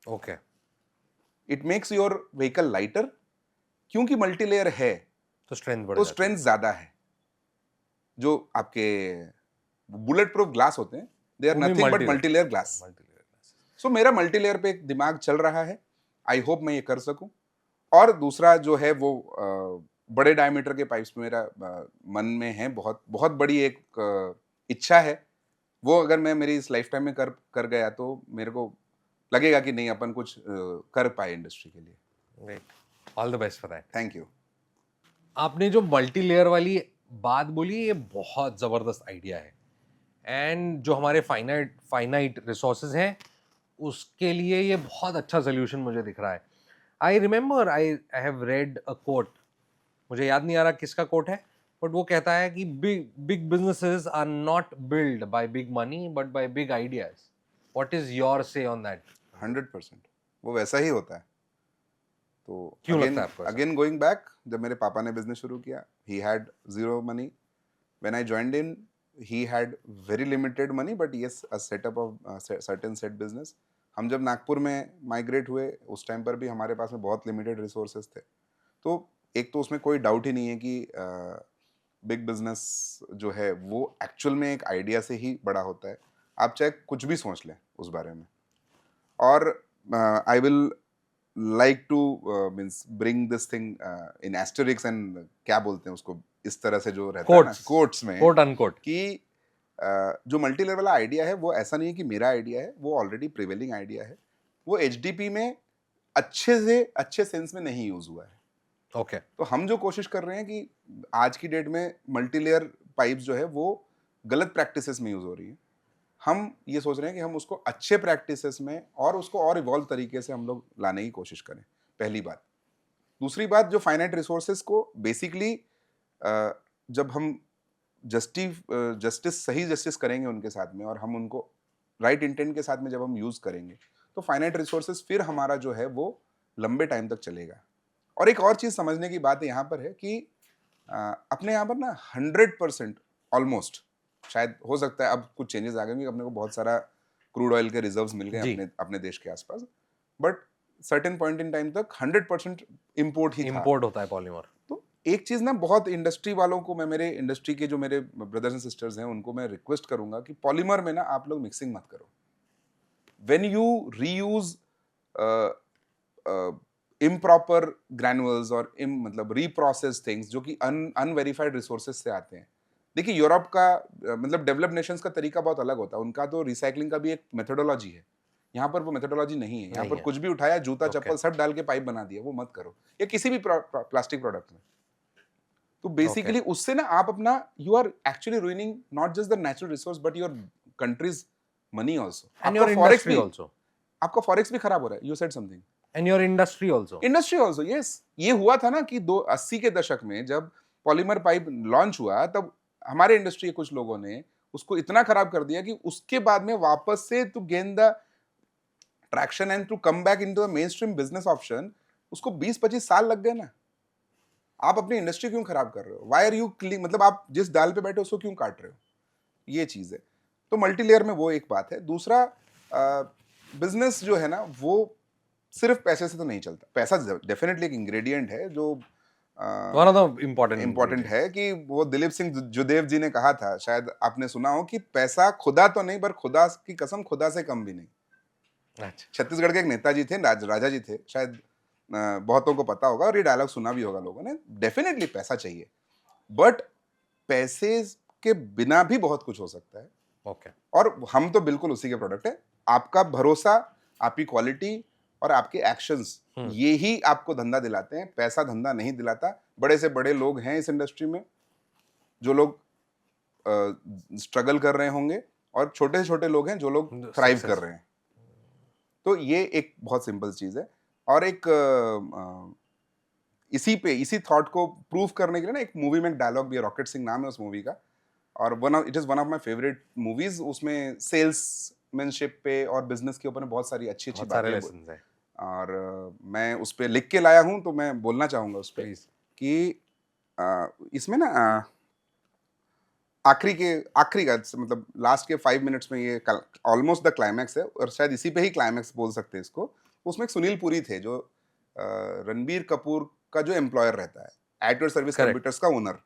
Okay. It makes your vehicle lighter, क्योंकि मल्टी लेयर है तो स्ट्रेंथ बढ़ तो जाती है. स्ट्रेंथ ज्यादा है. जो आपके बुलेट प्रूफ ग्लास होते हैं, दे आर वो भी nothing but multi-layer. Multi layer glass. So मेरा मल्टी लेयर पे एक दिमाग चल रहा है. आई होप मैं ये कर सकूं. और दूसरा जो है वो बड़े डायमीटर के पाइप्स में मेरा मन में है, बहुत बहुत बड़ी एक इच्छा है. वो अगर मैं मेरी इस लाइफ टाइम में कर गया तो मेरे को लगेगा कि नहीं, अपन कुछ कर पाए इंडस्ट्री के लिए. Great. All the best for that. Thank you. आपने जो मल्टी लेयर वाली बात बोली, ये बहुत ज़बरदस्त आइडिया है. एंड जो हमारे फाइनाइट रिसोर्सेज हैं उसके लिए ये बहुत अच्छा सोल्यूशन मुझे दिख रहा है. I remember I have read a quote, मुझे याद नहीं आ रहा किसका कोट है, बट वो कहता है कि big businesses are not build by big money but by big ideas. What is your say on that? 100% वो वैसा ही होता है. तो क्यों लगता है आपको ऐसा? अगेन गोइंग बैक, जब मेरे पापा ने बिजनेस शुरू किया, he had zero money. When I joined in, he had very limited money, but yes, a setup of certain set business. हम जब नागपुर में माइग्रेट हुए उस टाइम पर भी हमारे पास में बहुत लिमिटेड रिसोर्सेज थे. तो एक तो उसमें कोई डाउट ही नहीं है कि बिग बिजनेस जो है वो एक्चुअल में एक आइडिया से ही बड़ा होता है. आप चाहे कुछ भी सोच लें उस बारे में. और I will like two means bring this thing in asterisk and क्या बोलते हैं उसको, इस तरह से जो रहता है ना कोट्स में, कोट अनकोट, कि जो मल्टी लेयर वाला आइडिया है वो ऐसा नहीं है कि मेरा आइडिया है, वो ऑलरेडी प्रिवेलिंग आइडिया है. वो HDP में अच्छे सेंस में नहीं यूज हुआ है. ओके. तो हम जो कोशिश कर रहे हैं कि आज की डेट में मल्टी लेयर पाइप्स जो है वो गलत प्रैक्टिसेस में यूज हो रही है. हम ये सोच रहे हैं कि हम उसको अच्छे प्रैक्टिसेस में और उसको और इवॉल्व तरीके से हम लोग लाने की कोशिश करें. पहली बात. दूसरी बात, जो फाइनाइट रिसोर्सेज को बेसिकली जब हम जस्टिस सही जस्टिस करेंगे उनके साथ में, और हम उनको राइट इंटेंट के साथ में जब हम यूज करेंगे, तो फाइनाइट रिसोर्सेज फिर हमारा जो है वो लंबे टाइम तक चलेगा। और एक और चीज समझने की बात यहाँ पर है कि अपने यहाँ पर ना 100% ऑलमोस्ट, शायद हो सकता है अब कुछ चेंजेस आ गए क्योंकि अपने को बहुत सारा क्रूड ऑयल के रिजर्व्स मिल गए जी। अपने अपने देश के आसपास, but certain point in time तक 100% इम्पोर्ट ही था। इंपोर्ट होता है पॉलीमर। तो एक चीज ना, बहुत इंडस्ट्री वालों को मैं, मेरे इंडस्ट्री के जो मेरे ब्रदर्स एंड सिस्टर्स हैं उनको मैं रिक्वेस्ट करूंगा कि पॉलीमर में ना आप लोग मिक्सिंग मत करो। When you reuse improper granules और मतलब रीप्रोसेस थिंग्स जो कि अनवेरिफाइड रिसोर्सेज से आते हैं। देखिए यूरोप का मतलब डेवलप्ड नेशंस का तरीका बहुत अलग होता है, उनका तो रिसाइकलिंग का भी एक मेथोडोलॉजी है। यहाँ पर वो मेथोडोलॉजी नहीं है। यहाँ नहीं पर है। कुछ भी उठाया, जूता Okay. चप्पल सब डाल के पाइप बना दिया, वो मत करो, या किसी भी प्लास्टिक प्रोडक्ट में। तो बेसिकली उससे ना आप अपना, you are actually ruining not just the natural resource but your countries money also. And your industry also. आपका फॉरेक्स भी खराब हो रहा है। You said something. And your industry also. Industry also, yes. ये हुआ था ना कि 80 के दशक में जब पॉलीमर पाइप लॉन्च हुआ, तब हमारे इंडस्ट्री के कुछ लोगों ने उसको इतना खराब कर दिया कि उसके बाद में वापस से to gain the traction and to come back into the main stream business option, उसको 20-25 साल लग गए ना। आप अपनी इंडस्ट्री क्यों खराब कर रहे हो? वाई आर यू मतलब आप जिस डाल पे बैठे उसको क्यों काट रहे हो? ये चीज है। तो मल्टीलेयर में वो एक बात है। दूसरा, बिजनेस जो है ना वो सिर्फ पैसे से तो नहीं चलता। पैसा डेफिनेटली एक इंग्रेडिएंट है जो One of the important important ingredients. है। कि वो दिलीप सिंह जुदेव जी ने कहा था, शायद आपने सुना हो, कि पैसा खुदा तो नहीं पर खुदा की कसम खुदा से कम भी नहीं। अच्छा। छत्तीसगढ़ के एक नेताजी थे, राजा जी थे, शायद बहुतों को पता होगा और ये डायलॉग सुना भी होगा लोगों ने। डेफिनेटली पैसा चाहिए, बट पैसे के बिना भी बहुत कुछ हो सकता है। Okay. और हम तो बिल्कुल उसी के प्रोडक्ट है। आपका भरोसा, आपकी क्वालिटी और आपके एक्शंस, ये ही आपको धंधा दिलाते हैं। पैसा धंधा नहीं दिलाता। बड़े से बड़े लोग हैं इस इंडस्ट्री में जो लोग स्ट्रगल कर रहे होंगे, और छोटे से छोटे लोग हैं जो लोग थ्राइव कर रहे हैं। तो ये एक बहुत सिंपल चीज है। और एक इसी थॉट को प्रूव करने के लिए ना, एक मूवी में एक डायलॉग भी है, रॉकेट सिंह नाम है उस मूवी का, और it is one of my favourite movies. उसमें सेल्समैनशिप पे और बिजनेस के ऊपर बहुत सारी अच्छी बहुत सारे बातें lessons हैं। और मैं उस पे लिख के लाया हूं, तो मैं बोलना चाहूंगा उस पे Please. कि इसमें ना आखिरी का मतलब लास्ट के 5 मिनट्स में ये ऑलमोस्ट द क्लाइमैक्स है, और शायद इसी पे ही क्लाइमैक्स बोल सकते हैं इसको। उसमें एक सुनील पुरी थे जो रणबीर कपूर का जो एम्प्लॉयर रहता है, एडवर्ड सर्विस Correct. कंप्यूटर्स का ओनर।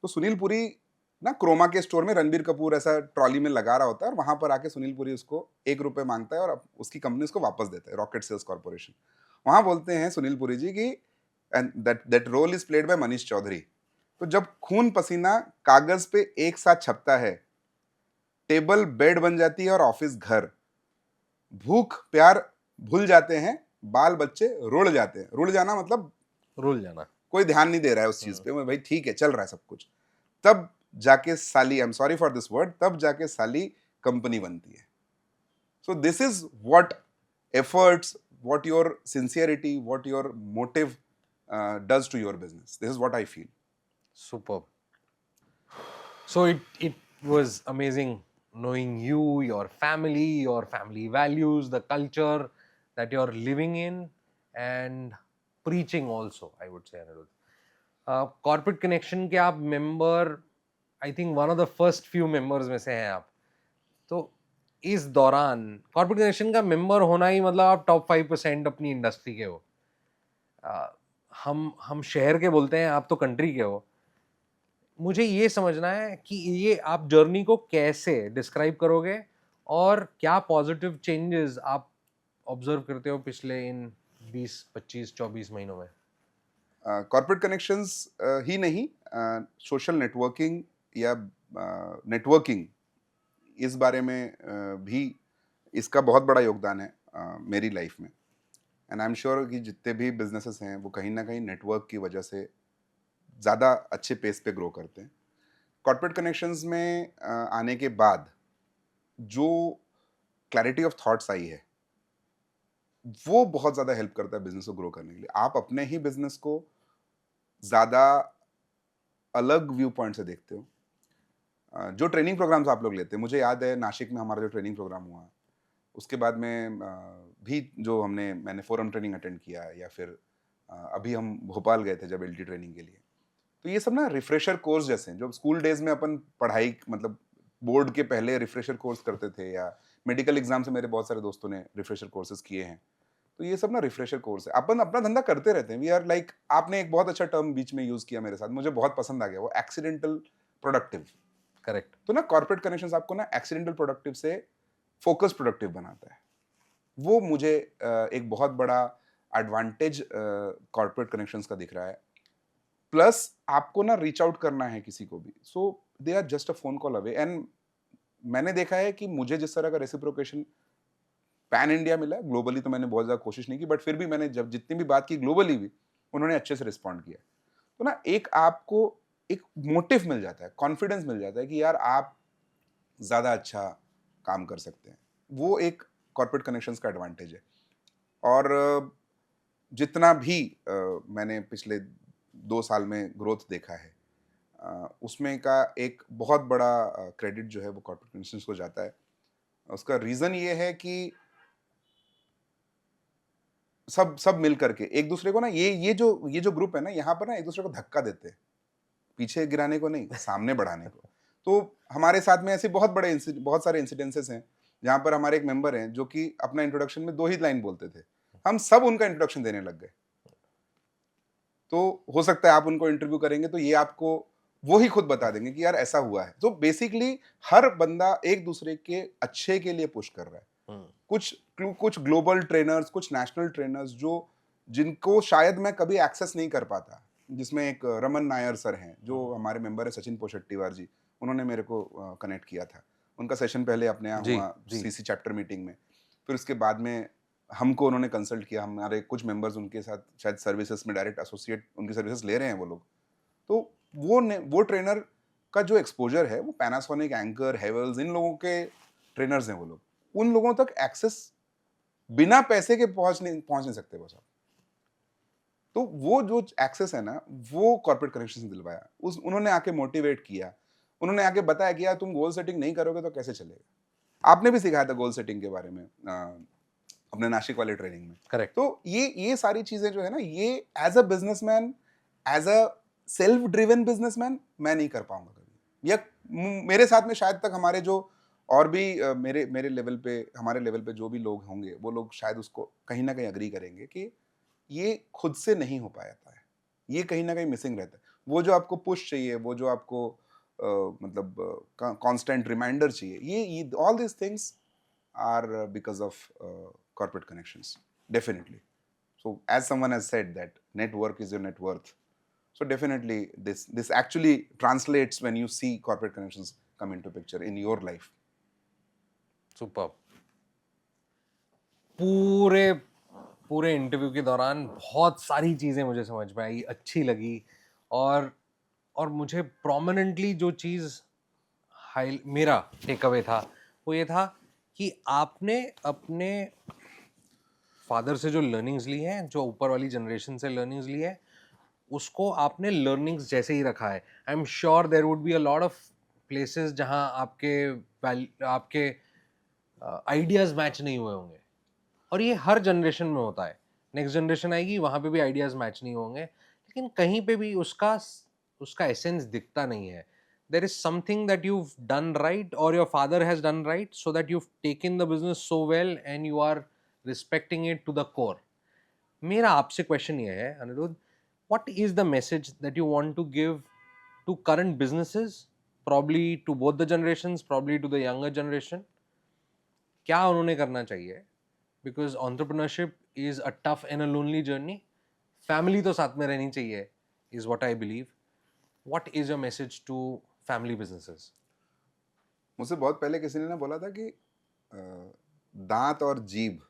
तो सुनील पुरी ना क्रोमा के स्टोर में रणबीर कपूर ऐसा ट्रॉली में लगा रहा होता है, और वहां पर आके सुनील पुरी उसको 1 रुपए मांगता है, और उसकी कंपनी उसको वापस देता है, रॉकेट सेल्स कॉर्पोरेशन। वहां बोलते हैं सुनील पुरी जी की, and that role is played by Manish Chaudhary. तो जब खून पसीना कागज पे एक साथ छपता है, टेबल बेड बन जाती है और ऑफिस घर, भूख प्यार भूल जाते हैं, बाल बच्चे रुड़ जाते हैं। रुड़ जाना मतलब रूल जाना। कोई ध्यान नहीं दे रहा है उस चीज पे, भाई ठीक है चल रहा है सब कुछ, तब जाके साली, I am sorry for this word, तब जाके साली कंपनी बनती है। So this is what efforts, what your sincerity, what your motive does to your business. This is what I feel. Superb. So it was amazing knowing you, your family values, the culture that you're living in, and preaching also, I would say, Anirudh. Corporate Connection के आप member, I think one of the first few members में से हैं आप। तो इस दौरान Corporate Connection का member होना ही मतलब आप top 5% अपनी इंडस्ट्री के हो। हम शहर के बोलते हैं, आप तो कंट्री के हो। मुझे ये समझना है कि ये आप जर्नी को कैसे डिस्क्राइब करोगे और क्या पॉजिटिव चेंजेस आप ऑब्जर्व करते हो पिछले इन 20, 25, 24 महीनों में? कॉर्पोरेट कनेक्शंस ही नहीं, सोशल नेटवर्किंग या नेटवर्किंग, इस बारे में भी इसका बहुत बड़ा योगदान है मेरी लाइफ में। एंड आई एम श्योर कि जितने भी बिजनेसेस हैं वो कहीं ना कहीं नेटवर्क की वजह से ज़्यादा अच्छे पेस पे ग्रो करते हैं। कॉर्पोरेट कनेक्शंस में आने के बाद जो क्लैरिटी ऑफ थॉट्स आई है, वो बहुत ज़्यादा हेल्प करता है बिजनेस को ग्रो करने के लिए। आप अपने ही बिजनेस को ज़्यादा अलग व्यू पॉइंट से देखते हो। जो ट्रेनिंग प्रोग्राम्स आप लोग लेते हैं, मुझे याद है नासिक में हमारा जो ट्रेनिंग प्रोग्राम हुआ, उसके बाद में भी जो मैंने फोरम ट्रेनिंग अटेंड किया, या फिर अभी हम भोपाल गए थे जब एलटी ट्रेनिंग के लिए। तो ये सब ना रिफ्रेशर कोर्स जैसे हैं, जो स्कूल डेज में अपन पढ़ाई मतलब बोर्ड के पहले रिफ्रेशर कोर्स करते थे, या मेडिकल एग्जाम से मेरे बहुत सारे दोस्तों ने रिफ्रेशर कोर्सेज किए हैं। तो ये सब ना रिफ्रेशर कोर्स है, अपन अपना धंधा करते रहते हैं, वी आर लाइक, आपने एक बहुत अच्छा टर्म बीच में यूज किया मेरे साथ, मुझे बहुत पसंद आ गया, वो एक्सीडेंटल प्रोडक्टिव। करेक्ट। तो ना कॉर्पोरेट कनेक्शंस आपको ना एक्सीडेंटल प्रोडक्टिव से फोकस प्रोडक्टिव बनाता है। वो मुझे एक बहुत बड़ा एडवांटेज कॉर्पोरेट कनेक्शंस का दिख रहा है। प्लस आपको ना रीच आउट करना है किसी को भी, so they are just a phone call away. And मैंने देखा है कि मुझे जिस तरह का रेसिप्रोकेशन पैन इंडिया मिला है, ग्लोबली तो मैंने बहुत ज्यादा कोशिश नहीं की, बट फिर भी मैंने जब जितनी भी बात की ग्लोबली भी, उन्होंने अच्छे से रिस्पॉन्ड किया। तो ना एक आपको एक मोटिव मिल जाता है, कॉन्फिडेंस मिल जाता है कि यार आप ज्यादा अच्छा काम कर सकते हैं। वो एक कॉर्पोरेट कनेक्शंस का एडवांटेज है। और जितना भी मैंने पिछले 2 साल में ग्रोथ देखा है, उसमें का एक बहुत बड़ा क्रेडिट जो है वो कॉर्पोरेट कनेक्शंस को जाता है। उसका रीजन ये है कि सब सब मिल करके एक दूसरे को ना, ये जो ग्रुप है ना, यहाँ पर ना एक दूसरे को धक्का देते हैं, पीछे गिराने को नहीं, सामने बढ़ाने को। तो हमारे साथ में ऐसे बहुत सारे इंसिडेंसेस हैं जहाँ पर हमारे एक मेंबर हैं जो कि अपना इंट्रोडक्शन में 2 ही लाइन बोलते थे, हम सब उनका इंट्रोडक्शन देने लग गए। तो हो सकता है आप उनको इंटरव्यू करेंगे तो ये आपको वो ही खुद बता देंगे कि यार ऐसा हुआ है। तो बेसिकली हर बंदा एक दूसरे के अच्छे के लिए पुश कर रहा है। कुछ कुछ ग्लोबल ट्रेनर्स, कुछ नेशनल ट्रेनर्स जो जिनको शायद मैं कभी एक्सेस नहीं कर पाता, जिसमें एक रमन नायर सर हैं जो हमारे मेंबर है, सचिन पोशेट्टीवार जी, उन्होंने मेरे को कनेक्ट किया था। उनका सेशन पहले अपने यहाँ जी हुआ जी। सीसी चैप्टर मीटिंग में, फिर उसके बाद में हमको उन्होंने कंसल्ट किया, हमारे कुछ मेंबर्स उनके साथ शायद सर्विसेज में डायरेक्ट एसोसिएट उनकी सर्विसेज ले रहे हैं वो लोग। तो वो ट्रेनर का जो एक्सपोजर है, वो पैनासोनिक, एंकर, हेवल्स, इन लोगों के ट्रेनर्स हैं वो लोग। उन लोगों तक एक्सेस बिना पैसे के पहुंच नहीं सकते बस आप। तो वो जो एक्सेस है ना, वो कॉर्पोरेट कनेक्शन से दिलवाया। उन्होंने आके मोटिवेट किया, उन्होंने आके बताया कि यार तुम गोल सेटिंग नहीं करोगे तो कैसे चलेगा। आपने भी सिखाया था गोल सेटिंग के बारे में अपने नासिक वाले ट्रेनिंग में। करेक्ट। तो ये सारी चीजें जो है ना, ये as a businessman, as a self driven businessman मैं नहीं कर पाऊंगा कभी। या मेरे साथ में शायद तक हमारे जो और भी मेरे लेवल पे, हमारे लेवल पे जो भी लोग होंगे, वो लोग शायद उसको कहीं ना कहीं अग्री करेंगे कि ये खुद से नहीं हो पाता है, ये कहीं ना कहीं मिसिंग रहता है। वो जो आपको पुश चाहिए, वो जो आपको मतलब कांस्टेंट रिमाइंडर चाहिए, ये all this things are because of corporate connections, definitely. So as someone has said that network is your net worth, so definitely this actually translates when you see corporate connections come into picture in your life. Super. पूरे पूरे इंटरव्यू के दौरान बहुत सारी चीज़ें मुझे समझ में आई, अच्छी लगी। और और मुझे प्रोमिनेंटली जो चीज़ हाई मेरा टेक अवे था, वो ये था कि आपने अपने फादर से जो लर्निंग्स ली हैं, जो ऊपर वाली जनरेशन से लर्निंग्स ली है, उसको आपने लर्निंग्स जैसे ही रखा है। I am sure there would be a lot of places जहां आपके आइडियाज़ मैच नहीं हुए होंगे, और ये हर जनरेशन में होता है। नेक्स्ट जनरेशन आएगी, वहाँ पे भी आइडियाज़ मैच नहीं होंगे, लेकिन कहीं पे भी उसका एसेंस दिखता नहीं है। There is something that you've done right or your father has done right, so that you've taken the business so well and you are respecting it to the core. मेरा आपसे क्वेश्चन ये है Anirudh, what is the message that you want to give to current businesses, probably to both the generations, probably to the younger generation? क्या उन्होंने करना चाहिए? Because entrepreneurship is a tough and a lonely journey. Family तो साथ में रहनी चाहिए, is what I believe. What is your message to family businesses? मुझसे बहुत पहले किसी ने ना बोला था कि दांत और जीभ,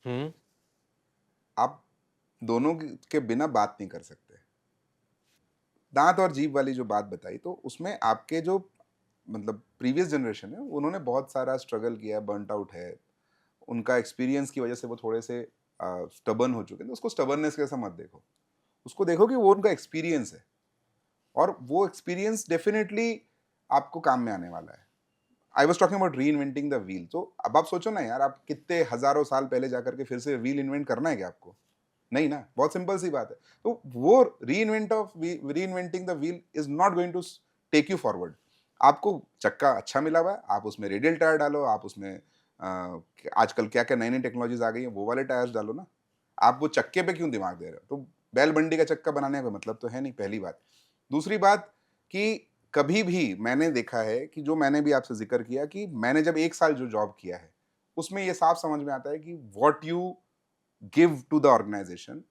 हम्म। आप दोनों के बिना बात नहीं कर सकते। दांत और जीभ वाली जो बात बताई, तो उसमें आपके जो मतलब प्रीवियस जनरेशन है, उन्होंने बहुत सारा स्ट्रगल किया है, बर्नट आउट है, उनका एक्सपीरियंस की वजह से वो थोड़े से स्टबर्न हो चुके हैं। तो उसको स्टबर्ननेस कैसा मत देखो, उसको देखो कि वो उनका एक्सपीरियंस है। और वो एक्सपीरियंस डेफिनेटली आपको काम में आने वाला है. आई वॉज टॉकिंग अबाउट री इन्वेंटिंग द व्हील. तो अब आप सोचो ना यार, आप कितने हजारों साल पहले जाकर के फिर से व्हील इन्वेंट करना है क्या आपको? नहीं ना, बहुत सिंपल सी बात है. तो वो reinventing the wheel is not going to take you forward. आपको चक्का अच्छा मिला हुआ है, आप उसमें रेडियल टायर डालो, आप उसमें आजकल क्या क्या नई नई टेक्नोलॉजीज आ गई है, वो वाले टायर्स डालो ना. आप वो चक्के पे क्यों दिमाग दे रहे हो? तो बैल बंडी का चक्का बनाने का मतलब तो है नहीं, पहली बात. दूसरी बात कि कभी भी मैंने देखा है कि जो मैंने भी आपसे जिक्र किया कि मैंने जब 1 साल जो जॉब किया है, उसमें ये साफ समझ में आता है कि what you give to the organisation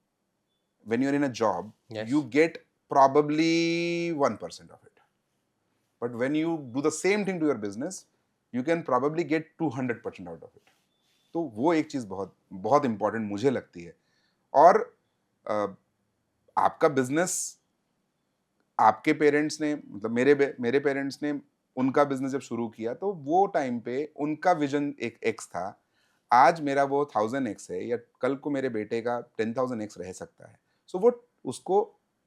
when you're in a job, Yes. you get probably 1% of it. But when you do the same thing to your business, you can probably get 200% out of it. तो वो एक चीज बहुत बहुत इंपॉर्टेंट मुझे लगती है. और आपका बिजनेस, आपके पेरेंट्स ने, मतलब मेरे पेरेंट्स ने उनका बिजनेस जब शुरू किया तो वो टाइम पे उनका विजन एक एक्स था. आज मेरा वो 1000x है, या कल को मेरे बेटे का 10,000x रह सकता है. सो वो उसको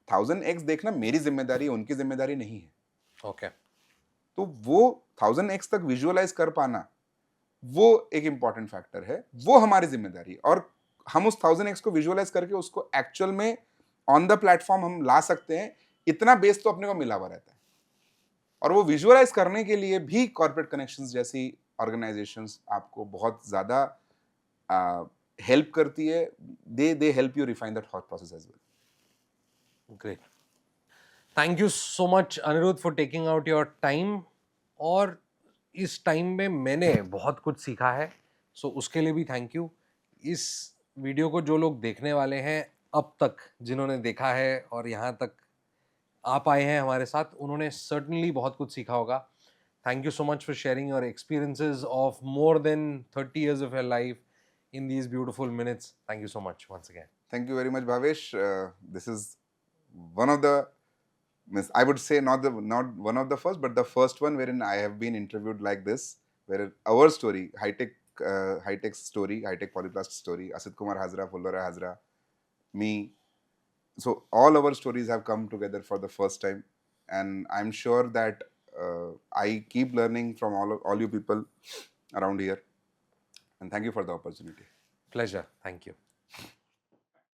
1000x देखना मेरी जिम्मेदारी है, उनकी जिम्मेदारी नहीं है. ओके. तो वो 1000x तक विजुअलाइज कर पाना, वो एक इंपॉर्टेंट फैक्टर है, वो हमारी जिम्मेदारी है. और हम उस 1000x को विजुअलाइज करके उसको एक्चुअल में ऑन द प्लेटफॉर्म हम ला सकते हैं. इतना बेस तो अपने को मिला हुआ रहता है. और वो विजुअलाइज करने के लिए भी कॉर्पोरेट कनेक्शंस जैसी ऑर्गेनाइजेशंस आपको बहुत ज्यादा हेल्प करती है. They help you refine that thought process as well. Great. Thank you so much Aniruddh for taking out your time. और इस टाइम में मैंने बहुत कुछ सीखा है, सो उसके लिए भी थैंक यू. इस वीडियो को जो लोग देखने वाले हैं अब तक, जिन्होंने देखा है और यहाँ तक आप आए हैं हमारे साथ, उन्होंने सर्टनली बहुत कुछ सीखा होगा. Thank you so much for sharing your experiences of more than 30 years of your life in these beautiful minutes. Thank you so much once again. Thank you very much, Bhavesh. This is one of the, I would say not one of the first, but the first one wherein I have been interviewed like this, where our story, high-tech story, high-tech polyplast story, Asit Kumar Hazra, Fullora Hazra, me. So all our stories have come together for the first time, and I'm sure that I keep learning from all you people around here, and thank you for the opportunity. Pleasure. Thank you.